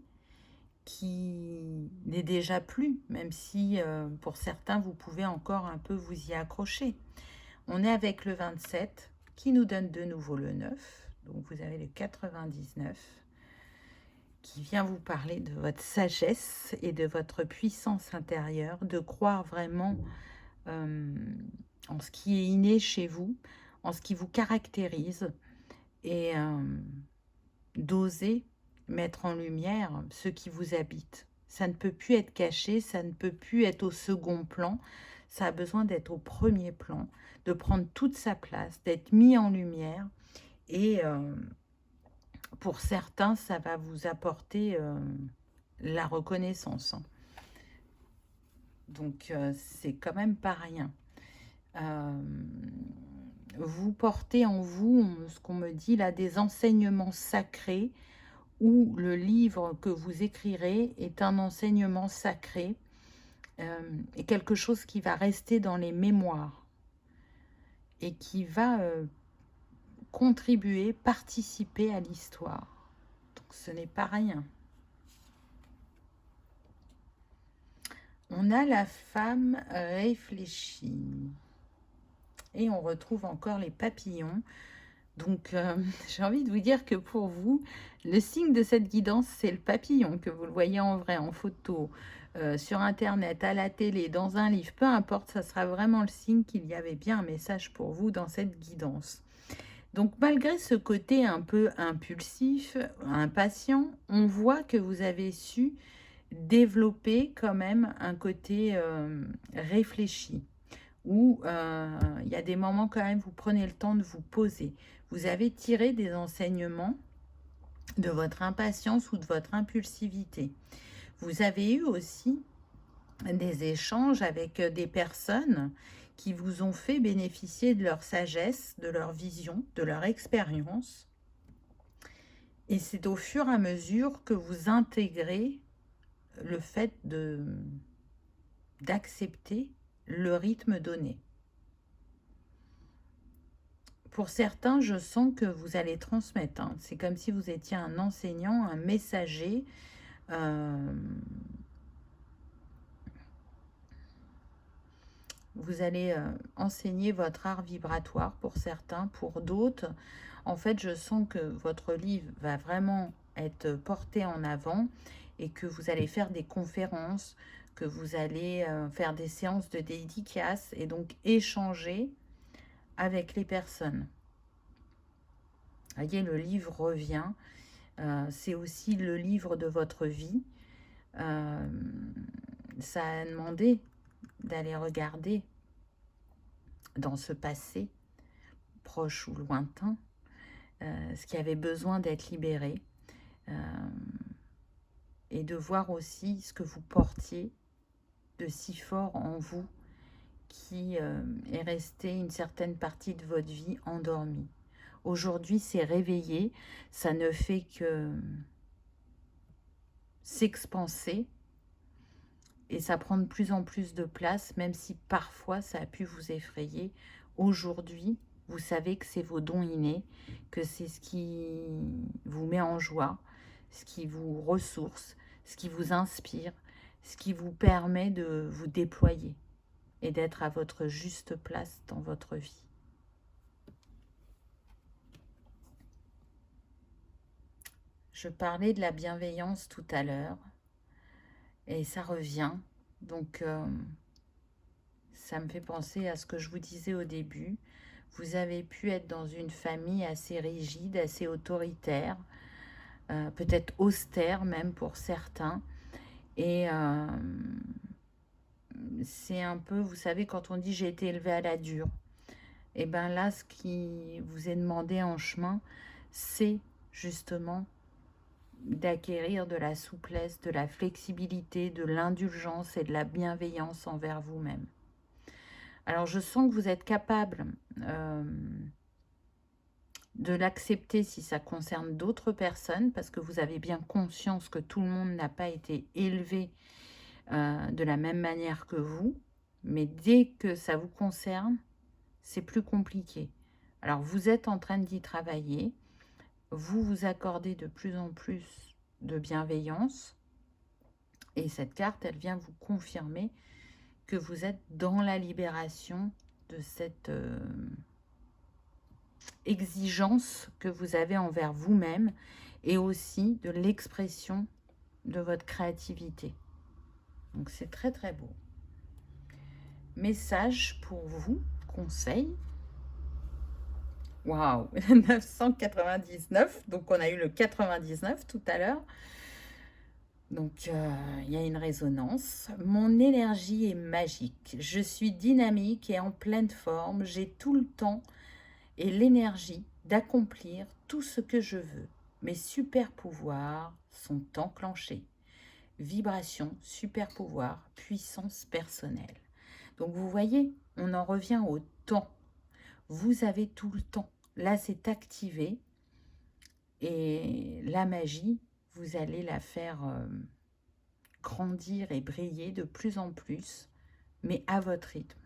qui n'est déjà plus, même si pour certains, vous pouvez encore un peu vous y accrocher. On est avec le 27 qui nous donne de nouveau le 9. Donc, vous avez le 99 qui vient vous parler de votre sagesse et de votre puissance intérieure, de croire vraiment en ce qui est inné chez vous, en ce qui vous caractérise, et d'oser mettre en lumière ce qui vous habite. Ça ne peut plus être caché, ça ne peut plus être au second plan, ça a besoin d'être au premier plan, de prendre toute sa place, d'être mis en lumière. Et pour certains, ça va vous apporter la reconnaissance, hein. Donc, c'est quand même pas rien. Vous portez en vous, ce qu'on me dit là, des enseignements sacrés, où le livre que vous écrirez est un enseignement sacré et quelque chose qui va rester dans les mémoires et qui va contribuer, participer à l'histoire. Donc ce n'est pas rien. On a la femme réfléchie. Et on retrouve encore les papillons. Donc, j'ai envie de vous dire que pour vous, le signe de cette guidance, c'est le papillon, que vous le voyez en vrai, en photo, sur Internet, à la télé, dans un livre, peu importe, ça sera vraiment le signe qu'il y avait bien un message pour vous dans cette guidance. Donc, malgré ce côté un peu impulsif, impatient, on voit que vous avez su développer quand même un côté réfléchi, où il y a des moments quand même, vous prenez le temps de vous poser. Vous avez tiré des enseignements de votre impatience ou de votre impulsivité. Vous avez eu aussi des échanges avec des personnes qui vous ont fait bénéficier de leur sagesse, de leur vision, de leur expérience. Et c'est au fur et à mesure que vous intégrez le fait d'accepter le rythme donné. Pour certains, je sens que vous allez transmettre, hein. C'est comme si vous étiez un enseignant, un messager. Vous allez enseigner votre art vibratoire pour certains. Pour d'autres, en fait, je sens que votre livre va vraiment être porté en avant et que vous allez faire des conférences, que vous allez faire des séances de dédicaces et donc échanger avec les personnes. Vous voyez, le livre revient. C'est aussi le livre de votre vie. Ça a demandé d'aller regarder dans ce passé, proche ou lointain, ce qui avait besoin d'être libéré, et de voir aussi ce que vous portiez de si fort en vous, qui est resté une certaine partie de votre vie endormie. Aujourd'hui, c'est réveillé, ça ne fait que s'expanser, et ça prend de plus en plus de place, même si parfois ça a pu vous effrayer. Aujourd'hui, vous savez que c'est vos dons innés, que c'est ce qui vous met en joie, ce qui vous ressource, ce qui vous inspire, ce qui vous permet de vous déployer et d'être à votre juste place dans votre vie. Je parlais de la bienveillance tout à l'heure. Et ça revient, donc ça me fait penser à ce que je vous disais au début. Vous avez pu être dans une famille assez rigide, assez autoritaire, peut-être austère même pour certains. Et c'est un peu, vous savez, quand on dit « j'ai été élevé à la dure », et bien là, ce qui vous est demandé en chemin, c'est justement d'acquérir de la souplesse, de la flexibilité, de l'indulgence et de la bienveillance envers vous-même. Alors, je sens que vous êtes capable de l'accepter si ça concerne d'autres personnes, parce que vous avez bien conscience que tout le monde n'a pas été élevé de la même manière que vous, mais dès que ça vous concerne, c'est plus compliqué. Alors, vous êtes en train d'y travailler, vous vous accordez de plus en plus de bienveillance, et cette carte, elle vient vous confirmer que vous êtes dans la libération de cette exigence que vous avez envers vous-même, et aussi de l'expression de votre créativité. Donc c'est très très beau. Message pour vous, conseil. Waouh, 999, donc on a eu le 99 tout à l'heure. Donc, il y a une résonance. Mon énergie est magique. Je suis dynamique et en pleine forme. J'ai tout le temps et l'énergie d'accomplir tout ce que je veux. Mes super pouvoirs sont enclenchés. Vibration, super pouvoir, puissance personnelle. Donc vous voyez, on en revient au temps. Vous avez tout le temps. Là, c'est activé. Et la magie, vous allez la faire grandir et briller de plus en plus, mais à votre rythme.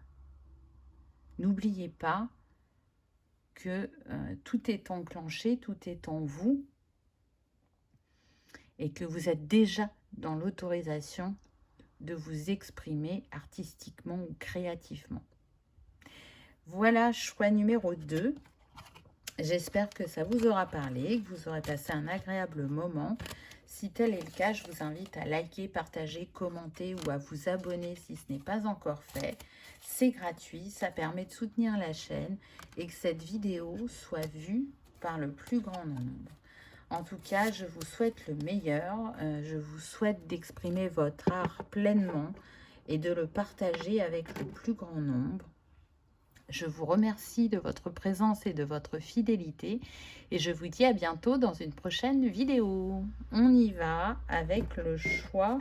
N'oubliez pas que tout est enclenché, tout est en vous, et que vous êtes déjà dans l'autorisation de vous exprimer artistiquement ou créativement. Voilà, choix numéro 2. J'espère que ça vous aura parlé, que vous aurez passé un agréable moment. Si tel est le cas, je vous invite à liker, partager, commenter ou à vous abonner si ce n'est pas encore fait. C'est gratuit, ça permet de soutenir la chaîne et que cette vidéo soit vue par le plus grand nombre. En tout cas, je vous souhaite le meilleur. Je vous souhaite d'exprimer votre art pleinement et de le partager avec le plus grand nombre. Je vous remercie de votre présence et de votre fidélité et je vous dis à bientôt dans une prochaine vidéo. On y va avec le choix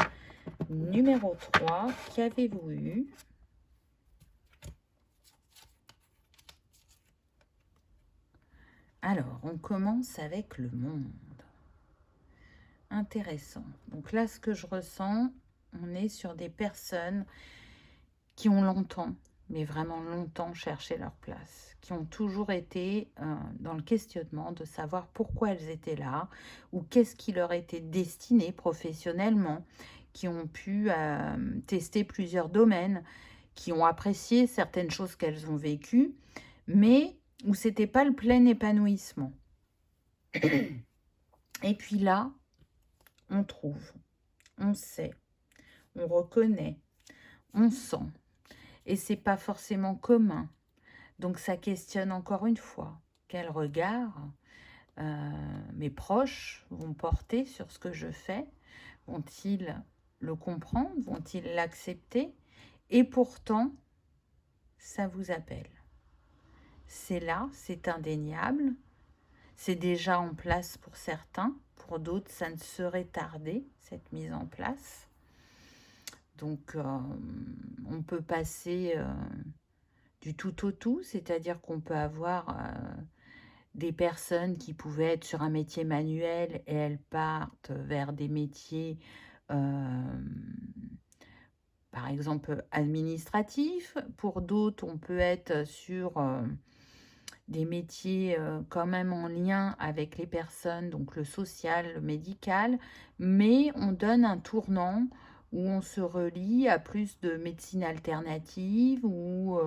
numéro 3. Qu'avez-vous eu? Alors, on commence avec le monde. Intéressant. Donc là, ce que je ressens, on est sur des personnes qui ont longtemps, mais vraiment longtemps, cherché leur place, qui ont toujours été dans le questionnement de savoir pourquoi elles étaient là, ou qu'est-ce qui leur était destiné professionnellement, qui ont pu tester plusieurs domaines, qui ont apprécié certaines choses qu'elles ont vécues, mais où c'était pas le plein épanouissement. Et puis là, on trouve, on sait, on reconnaît, on sent. Et c'est pas forcément commun. Donc ça questionne encore une fois quel regard mes proches vont porter sur ce que je fais. Vont-ils le comprendre? Vont-ils l'accepter? Et pourtant, ça vous appelle. C'est là, c'est indéniable. C'est déjà en place pour certains. Pour d'autres, ça ne serait tardé, cette mise en place. Donc, on peut passer du tout au tout, c'est-à-dire qu'on peut avoir des personnes qui pouvaient être sur un métier manuel et elles partent vers des métiers, par exemple, administratifs. Pour d'autres, on peut être sur des métiers quand même en lien avec les personnes, donc le social, le médical, mais on donne un tournant où on se relie à plus de médecine alternative ou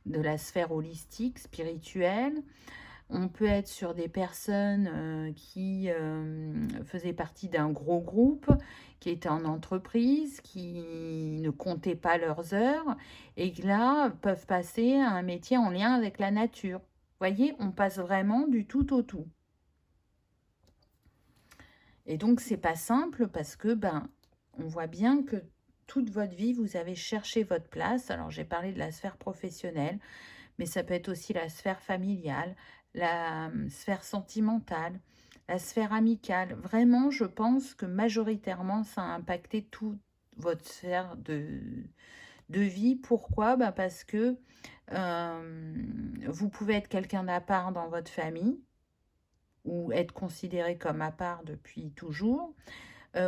de la sphère holistique, spirituelle. On peut être sur des personnes qui faisaient partie d'un gros groupe, qui étaient en entreprise, qui ne comptaient pas leurs heures, et qui là peuvent passer à un métier en lien avec la nature. Vous voyez, on passe vraiment du tout au tout. Et donc, c'est pas simple parce que, on voit bien que toute votre vie, vous avez cherché votre place. Alors, j'ai parlé de la sphère professionnelle, mais ça peut être aussi la sphère familiale, la sphère sentimentale, la sphère amicale. Vraiment, je pense que majoritairement, ça a impacté toute votre sphère de vie. Pourquoi? Parce que vous pouvez être quelqu'un d'à part dans votre famille ou être considéré comme à part depuis toujours.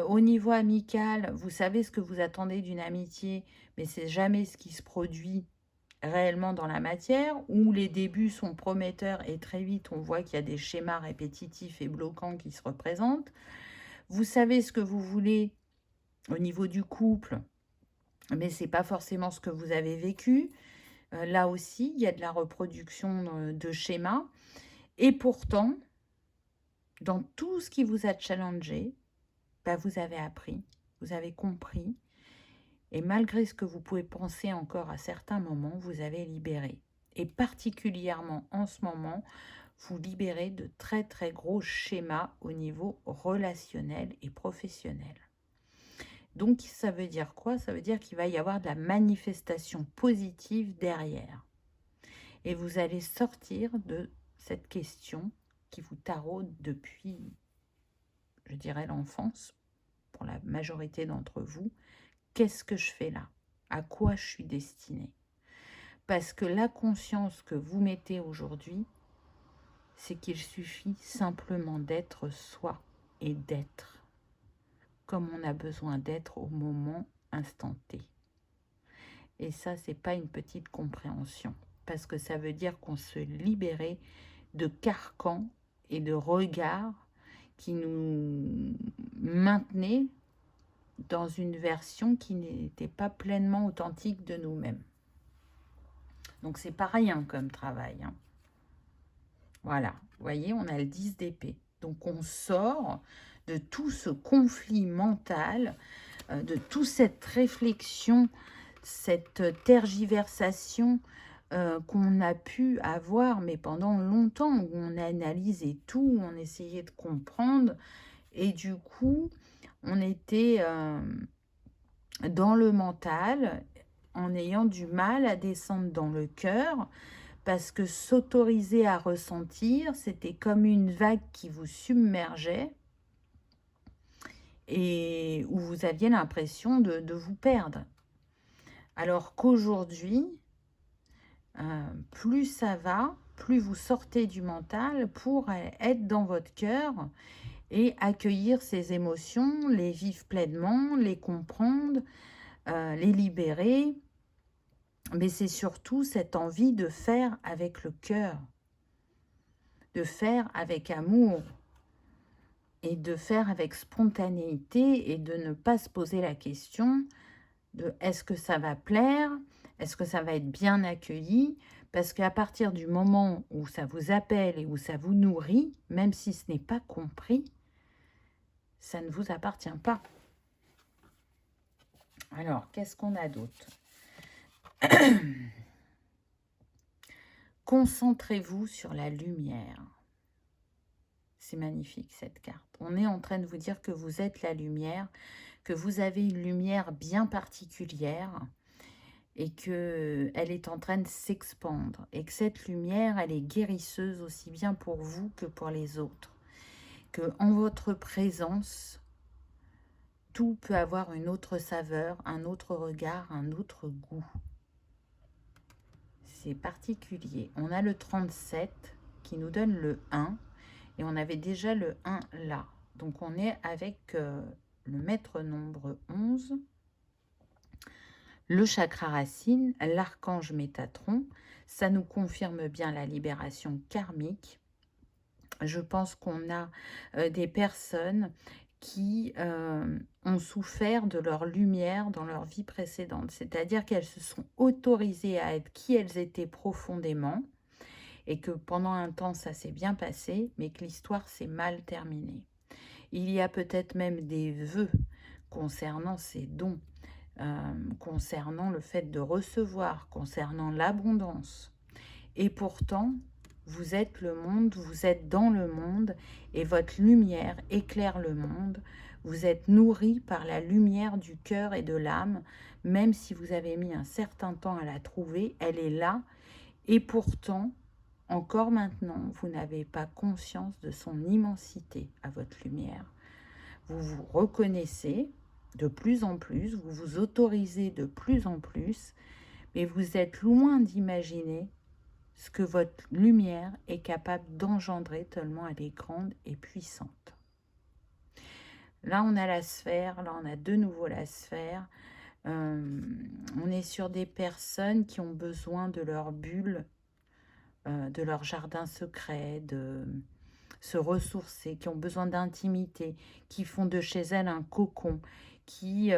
Au niveau amical, vous savez ce que vous attendez d'une amitié, mais c'est jamais ce qui se produit réellement dans la matière, où les débuts sont prometteurs et très vite on voit qu'il y a des schémas répétitifs et bloquants qui se représentent. Vous savez ce que vous voulez au niveau du couple, mais c'est pas forcément ce que vous avez vécu. Là aussi, il y a de la reproduction de schémas. Et pourtant, dans tout ce qui vous a challengé, vous avez appris, vous avez compris. Et malgré ce que vous pouvez penser encore à certains moments, vous avez libéré. Et particulièrement en ce moment, vous libérez de très très gros schémas au niveau relationnel et professionnel. Donc, ça veut dire quoi? Ça veut dire qu'il va y avoir de la manifestation positive derrière. Et vous allez sortir de cette question qui vous taraude depuis, je dirais, l'enfance, pour la majorité d'entre vous. Qu'est-ce que je fais là? À quoi je suis destinée? Parce que la conscience que vous mettez aujourd'hui, c'est qu'il suffit simplement d'être soi et d'être comme on a besoin d'être au moment instant T. Et ça, c'est pas une petite compréhension, parce que ça veut dire qu'on se libérait de carcans et de regards qui nous maintenaient dans une version qui n'était pas pleinement authentique de nous-mêmes. Donc c'est pas rien comme travail, hein. Voilà, vous voyez, on a le 10 d'épée. Donc on sort de tout ce conflit mental, de toute cette réflexion, cette tergiversation qu'on a pu avoir, mais pendant longtemps, où on analysait tout, où on essayait de comprendre, et du coup, on était dans le mental, en ayant du mal à descendre dans le cœur, parce que s'autoriser à ressentir, c'était comme une vague qui vous submergeait et où vous aviez l'impression de vous perdre. Alors qu'aujourd'hui, plus ça va, plus vous sortez du mental pour être dans votre cœur et accueillir ces émotions, les vivre pleinement, les comprendre, les libérer. Mais c'est surtout cette envie de faire avec le cœur, de faire avec amour et de faire avec spontanéité et de ne pas se poser la question de est-ce que ça va plaire, est-ce que ça va être bien accueilli, parce qu'à partir du moment où ça vous appelle et où ça vous nourrit, même si ce n'est pas compris, ça ne vous appartient pas. Alors, qu'est-ce qu'on a d'autre? Concentrez-vous sur la lumière. C'est magnifique cette carte. On est en train de vous dire que vous êtes la lumière, que vous avez une lumière bien particulière et qu'elle est en train de s'expandre. Et que cette lumière, elle est guérisseuse aussi bien pour vous que pour les autres. Que en votre présence, tout peut avoir une autre saveur, un autre regard, un autre goût. C'est particulier. On a le 37 qui nous donne le 1 et on avait déjà le 1 là. Donc on est avec le maître nombre 11, le chakra racine, l'archange Métatron. Ça nous confirme bien la libération karmique. Je pense qu'on a des personnes qui ont souffert de leur lumière dans leur vie précédente. C'est-à-dire qu'elles se sont autorisées à être qui elles étaient profondément et que pendant un temps, ça s'est bien passé, mais que l'histoire s'est mal terminée. Il y a peut-être même des vœux concernant ces dons, concernant le fait de recevoir, concernant l'abondance. Et pourtant, vous êtes le monde, vous êtes dans le monde et votre lumière éclaire le monde. Vous êtes nourri par la lumière du cœur et de l'âme, même si vous avez mis un certain temps à la trouver, elle est là. Et pourtant, encore maintenant, vous n'avez pas conscience de son immensité à votre lumière. Vous vous reconnaissez de plus en plus, vous vous autorisez de plus en plus, mais vous êtes loin d'imaginer ce que votre lumière est capable d'engendrer tellement elle est grande et puissante. Là, on a la sphère, là, on a de nouveau la sphère. On est sur des personnes qui ont besoin de leur bulle, de leur jardin secret, de se ressourcer, qui ont besoin d'intimité, qui font de chez elles un cocon, qui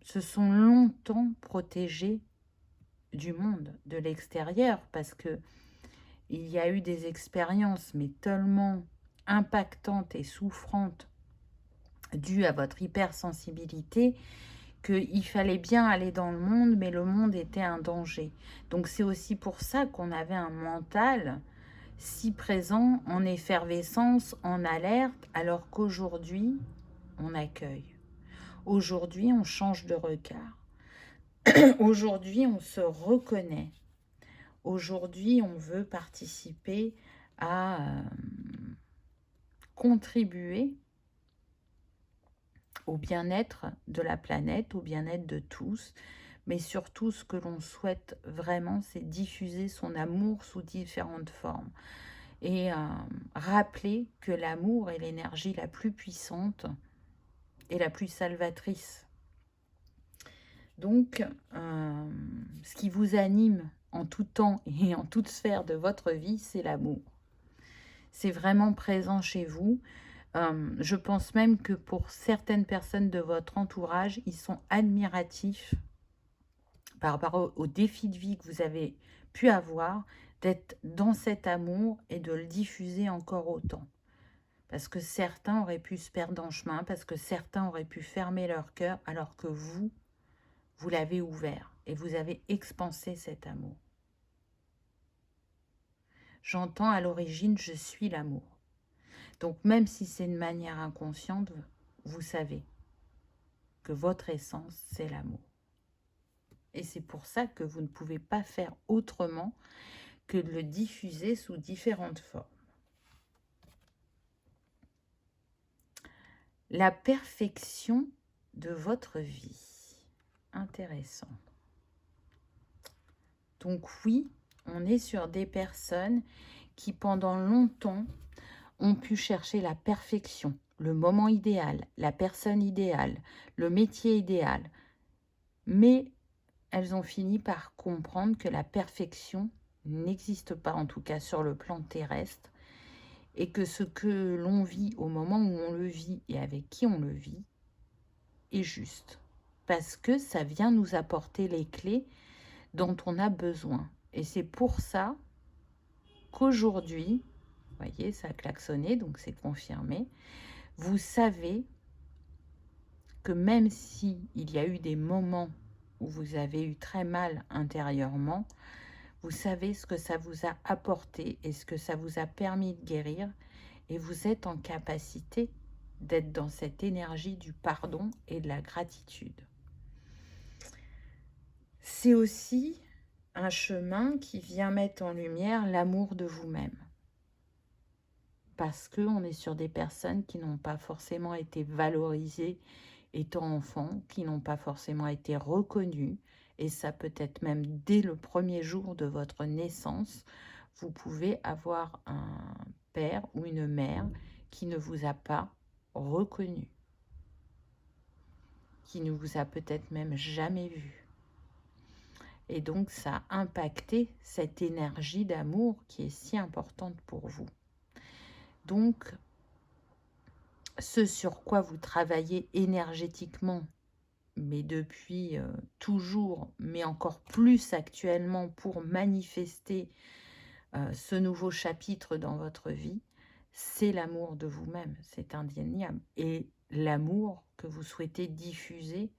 se sont longtemps protégées du monde, de l'extérieur, parce que il y a eu des expériences, mais tellement impactantes et souffrantes, dues à votre hypersensibilité, qu'il fallait bien aller dans le monde, mais le monde était un danger. Donc c'est aussi pour ça qu'on avait un mental si présent, en effervescence, en alerte, alors qu'aujourd'hui, on accueille. Aujourd'hui, on change de regard. Aujourd'hui, on se reconnaît. Aujourd'hui, on veut participer à contribuer au bien-être de la planète, au bien-être de tous. Mais surtout, ce que l'on souhaite vraiment, c'est diffuser son amour sous différentes formes. Et rappeler que l'amour est l'énergie la plus puissante et la plus salvatrice. Donc, ce qui vous anime en tout temps et en toute sphère de votre vie, c'est l'amour. C'est vraiment présent chez vous. Je pense même que pour certaines personnes de votre entourage, ils sont admiratifs par rapport aux défis de vie que vous avez pu avoir, d'être dans cet amour et de le diffuser encore autant. Parce que certains auraient pu se perdre en chemin, parce que certains auraient pu fermer leur cœur, alors que vous l'avez ouvert et vous avez expansé cet amour. J'entends à l'origine, je suis l'amour. Donc même si c'est de manière inconsciente, vous savez que votre essence, c'est l'amour. Et c'est pour ça que vous ne pouvez pas faire autrement que de le diffuser sous différentes formes. La perfection de votre vie. Intéressant. Donc oui, on est sur des personnes qui pendant longtemps ont pu chercher la perfection, le moment idéal, la personne idéale, le métier idéal. Mais elles ont fini par comprendre que la perfection n'existe pas, en tout cas sur le plan terrestre, et que ce que l'on vit au moment où on le vit et avec qui on le vit est juste. Parce que ça vient nous apporter les clés dont on a besoin. Et c'est pour ça qu'aujourd'hui, vous voyez, ça a klaxonné, donc c'est confirmé, vous savez que même si il y a eu des moments où vous avez eu très mal intérieurement, vous savez ce que ça vous a apporté et ce que ça vous a permis de guérir, et vous êtes en capacité d'être dans cette énergie du pardon et de la gratitude. C'est aussi un chemin qui vient mettre en lumière l'amour de vous-même. Parce qu'on est sur des personnes qui n'ont pas forcément été valorisées étant enfants, qui n'ont pas forcément été reconnues, et ça peut être même dès le premier jour de votre naissance, vous pouvez avoir un père ou une mère qui ne vous a pas reconnu, qui ne vous a peut-être même jamais vu. Et donc ça a impacté cette énergie d'amour qui est si importante pour vous. Donc, ce sur quoi vous travaillez énergétiquement, mais depuis toujours, mais encore plus actuellement pour manifester ce nouveau chapitre dans votre vie, c'est l'amour de vous-même, c'est indéniable. Et l'amour que vous souhaitez diffuser,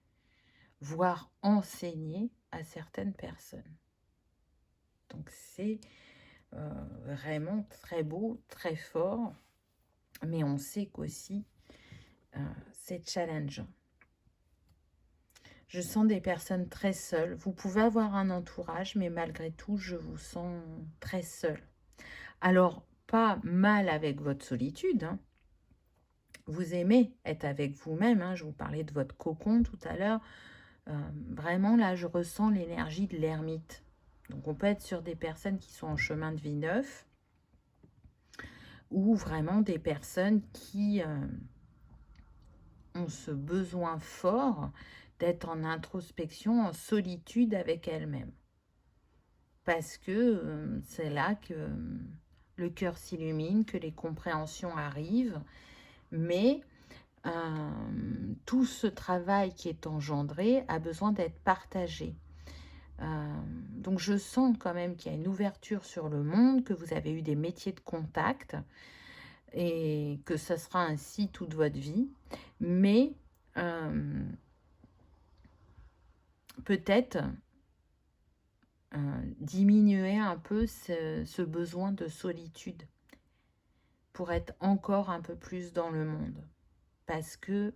voire enseigner à certaines personnes. Donc c'est vraiment très beau, très fort, mais on sait qu'aussi c'est challengeant. Je sens des personnes très seules. Vous pouvez avoir un entourage, mais malgré tout, je vous sens très seule. Alors, pas mal avec votre solitude. Hein. Vous aimez être avec vous-même. Hein. Je vous parlais de votre cocon tout à l'heure. Vraiment, là, je ressens l'énergie de l'ermite. Donc, on peut être sur des personnes qui sont en chemin de vie neuf ou vraiment des personnes qui ont ce besoin fort d'être en introspection, en solitude avec elles-mêmes. Parce que c'est là que le cœur s'illumine, que les compréhensions arrivent, mais tout ce travail qui est engendré a besoin d'être partagé. Donc je sens quand même qu'il y a une ouverture sur le monde, que vous avez eu des métiers de contact et que ça sera ainsi toute votre vie, mais peut-être diminuer un peu ce besoin de solitude pour être encore un peu plus dans le monde. Parce que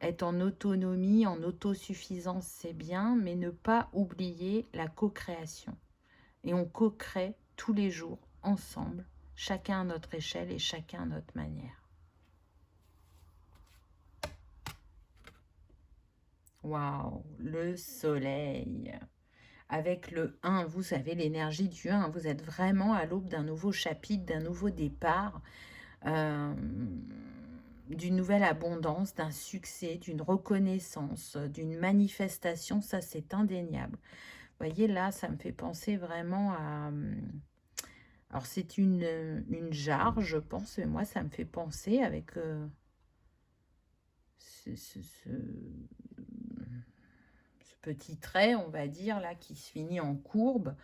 Être en autonomie, en autosuffisance, c'est bien, mais ne pas oublier la co-création. Et on co-crée tous les jours, ensemble, chacun à notre échelle et chacun à notre manière. Waouh, le soleil. Avec le 1, vous savez, l'énergie du 1, vous êtes vraiment à l'aube d'un nouveau chapitre, d'un nouveau départ, d'une nouvelle abondance, d'un succès, d'une reconnaissance, d'une manifestation, ça c'est indéniable. Vous voyez, là, ça me fait penser vraiment à... Alors, c'est une jarre, je pense, mais moi, ça me fait penser avec ce petit trait, on va dire, là, qui se finit en courbe,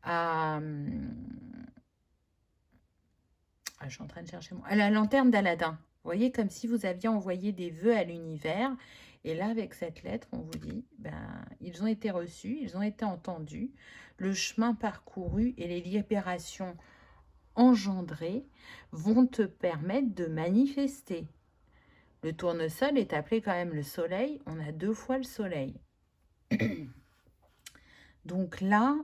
à... Ah, je suis en train de chercher à la lanterne d'Aladin. Vous voyez, comme si vous aviez envoyé des vœux à l'univers. Et là, avec cette lettre, on vous dit, ben, ils ont été reçus, ils ont été entendus. Le chemin parcouru et les libérations engendrées vont te permettre de manifester. Le tournesol est appelé quand même le soleil. On a 2 fois le soleil. Donc là,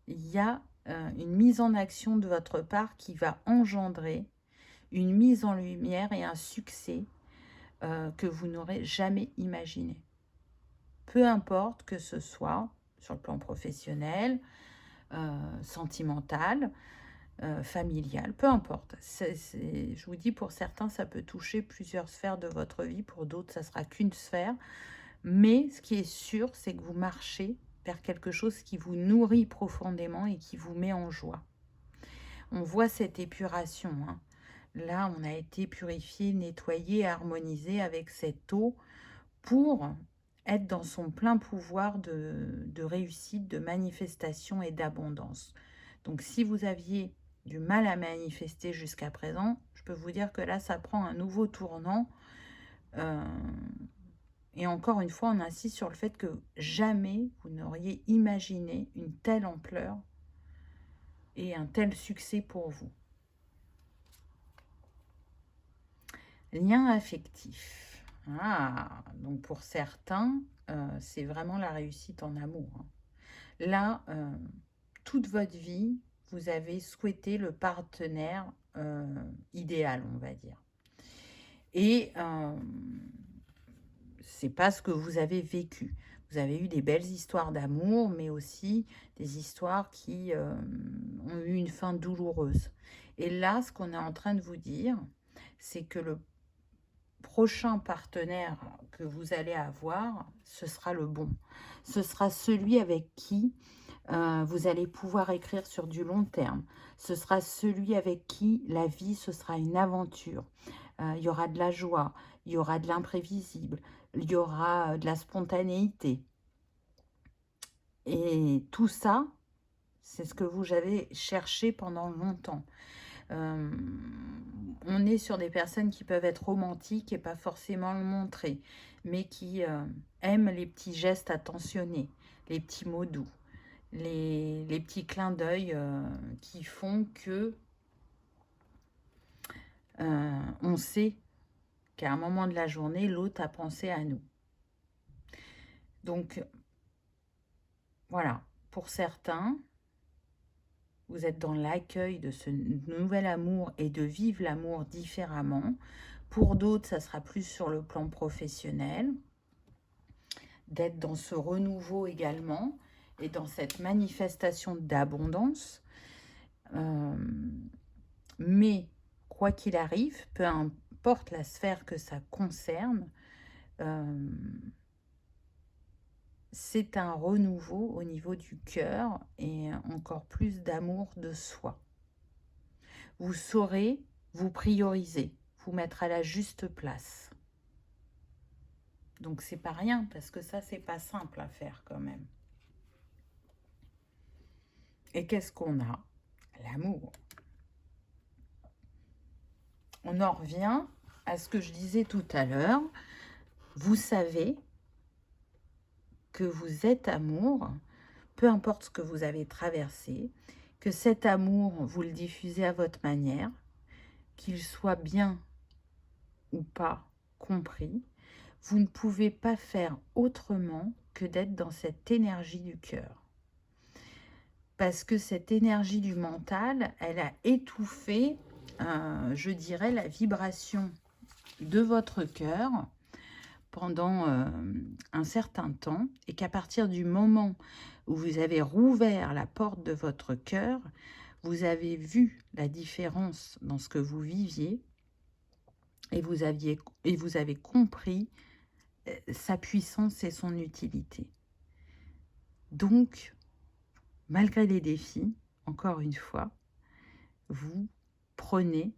il y a une mise en action de votre part qui va engendrer une mise en lumière et un succès que vous n'aurez jamais imaginé. Peu importe que ce soit sur le plan professionnel, sentimental, familial, peu importe. Je vous dis, pour certains, ça peut toucher plusieurs sphères de votre vie, pour d'autres, ça sera qu'une sphère. Mais ce qui est sûr, c'est que vous marchez vers quelque chose qui vous nourrit profondément et qui vous met en joie. On voit cette épuration. Hein. Là, on a été purifié, nettoyé, harmonisé avec cette eau pour être dans son plein pouvoir de réussite, de manifestation et d'abondance. Donc, si vous aviez du mal à manifester jusqu'à présent, je peux vous dire que là, ça prend un nouveau tournant. Et encore une fois, on insiste sur le fait que jamais vous n'auriez imaginé une telle ampleur et un tel succès pour vous. Lien affectif. Ah, donc pour certains, c'est vraiment la réussite en amour. Hein. Là, toute votre vie, vous avez souhaité le partenaire idéal, on va dire. Et c'est pas ce que vous avez vécu. Vous avez eu des belles histoires d'amour, mais aussi des histoires qui ont eu une fin douloureuse. Et là, ce qu'on est en train de vous dire, c'est que le prochain partenaire que vous allez avoir, ce sera le bon. Ce sera celui avec qui vous allez pouvoir écrire sur du long terme. Ce sera celui avec qui la vie, ce sera une aventure. Il y aura de la joie, il y aura de l'imprévisible, il y aura de la spontanéité. Et tout ça, c'est ce que vous avez cherché pendant longtemps. On est sur des personnes qui peuvent être romantiques et pas forcément le montrer, mais qui aiment les petits gestes attentionnés, les petits mots doux, les petits clins d'œil qui font que on sait qu'à un moment de la journée, l'autre a pensé à nous. Donc, voilà, pour certains, vous êtes dans l'accueil de ce nouvel amour et de vivre l'amour différemment. Pour d'autres, ça sera plus sur le plan professionnel, d'être dans ce renouveau également et dans cette manifestation d'abondance. Mais, quoi qu'il arrive, peu importe la sphère que ça concerne, c'est un renouveau au niveau du cœur et encore plus d'amour de soi. Vous saurez vous prioriser, vous mettre à la juste place. Donc c'est pas rien, parce que ça, c'est pas simple à faire quand même. Et qu'est-ce qu'on a? L'amour. On en revient à ce que je disais tout à l'heure. Vous savez que vous êtes amour, peu importe ce que vous avez traversé, que cet amour, vous le diffusez à votre manière, qu'il soit bien ou pas, compris. Vous ne pouvez pas faire autrement que d'être dans cette énergie du cœur. Parce que cette énergie du mental, elle a étouffé, je dirais, la vibration de votre cœur pendant un certain temps, et qu'à partir du moment où vous avez rouvert la porte de votre cœur, vous avez vu la différence dans ce que vous viviez, et vous avez compris sa puissance et son utilité. Donc, malgré les défis, encore une fois, vous prenez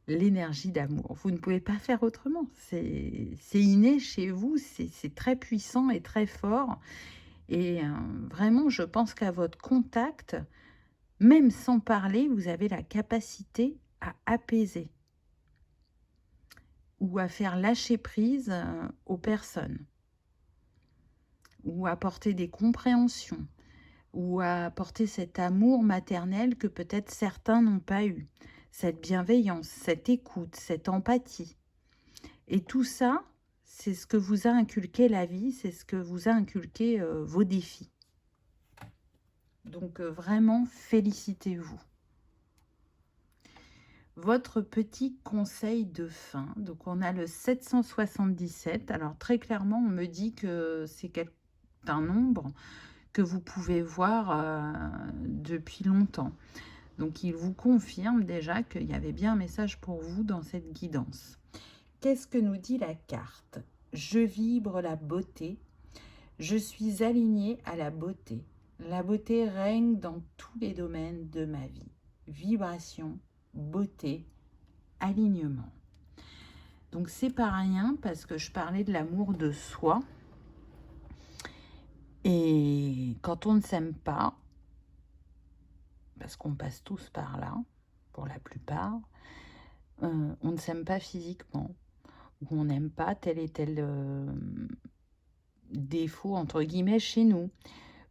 l'énergie d'amour. Vous ne pouvez pas faire autrement. C'est inné chez vous, c'est très puissant et très fort. Et vraiment, je pense qu'à votre contact, même sans parler, vous avez la capacité à apaiser ou à faire lâcher prise aux personnes, ou à apporter des compréhensions, ou à apporter cet amour maternel que peut-être certains n'ont pas eu, cette bienveillance, cette écoute, cette empathie. Et tout ça, c'est ce que vous a inculqué la vie, c'est ce que vous a inculqué vos défis. Donc vraiment, félicitez-vous. Votre petit conseil de fin, donc on a le 777. Alors très clairement, on me dit que c'est un nombre que vous pouvez voir depuis longtemps. Donc il vous confirme déjà qu'il y avait bien un message pour vous dans cette guidance. Qu'est-ce que nous dit la carte? Je vibre la beauté, je suis alignée à la beauté. La beauté règne dans tous les domaines de ma vie. Vibration, beauté, alignement. Donc c'est pas rien, parce que je parlais de l'amour de soi. Et quand on ne s'aime pas, parce qu'on passe tous par là, pour la plupart, on ne s'aime pas physiquement, ou on n'aime pas tel et tel défaut, entre guillemets, chez nous,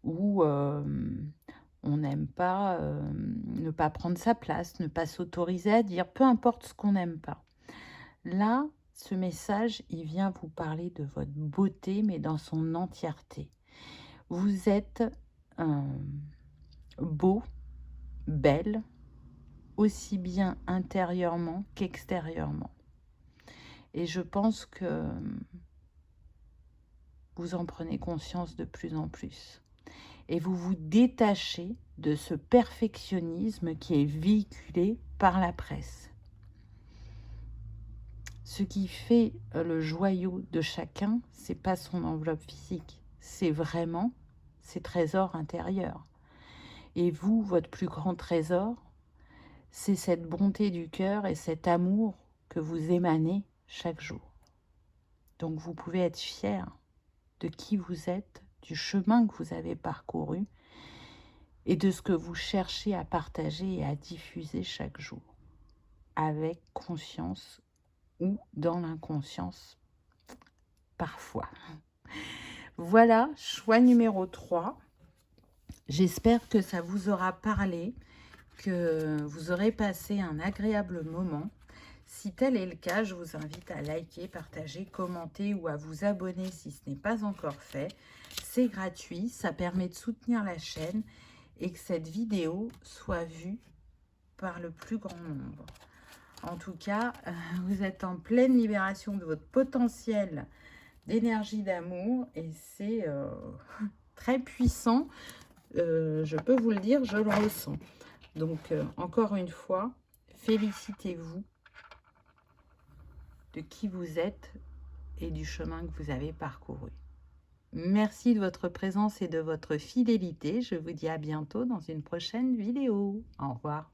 ou on n'aime pas ne pas prendre sa place, ne pas s'autoriser à dire, peu importe ce qu'on n'aime pas. Là, ce message, il vient vous parler de votre beauté, mais dans son entièreté. Vous êtes beau, belle, aussi bien intérieurement qu'extérieurement. Et je pense que vous en prenez conscience de plus en plus. Et vous vous détachez de ce perfectionnisme qui est véhiculé par la presse. Ce qui fait le joyau de chacun, c'est pas son enveloppe physique, c'est vraiment ses trésors intérieurs. Et vous, votre plus grand trésor, c'est cette bonté du cœur et cet amour que vous émanez chaque jour. Donc vous pouvez être fier de qui vous êtes, du chemin que vous avez parcouru et de ce que vous cherchez à partager et à diffuser chaque jour, avec conscience ou dans l'inconscience parfois. Voilà, choix numéro 3. J'espère que ça vous aura parlé, que vous aurez passé un agréable moment. Si tel est le cas, je vous invite à liker, partager, commenter ou à vous abonner si ce n'est pas encore fait. C'est gratuit, ça permet de soutenir la chaîne et que cette vidéo soit vue par le plus grand nombre. En tout cas, vous êtes en pleine libération de votre potentiel d'énergie d'amour et c'est très puissant. Je peux vous le dire, je le ressens. Donc, encore une fois, félicitez-vous de qui vous êtes et du chemin que vous avez parcouru. Merci de votre présence et de votre fidélité. Je vous dis à bientôt dans une prochaine vidéo. Au revoir.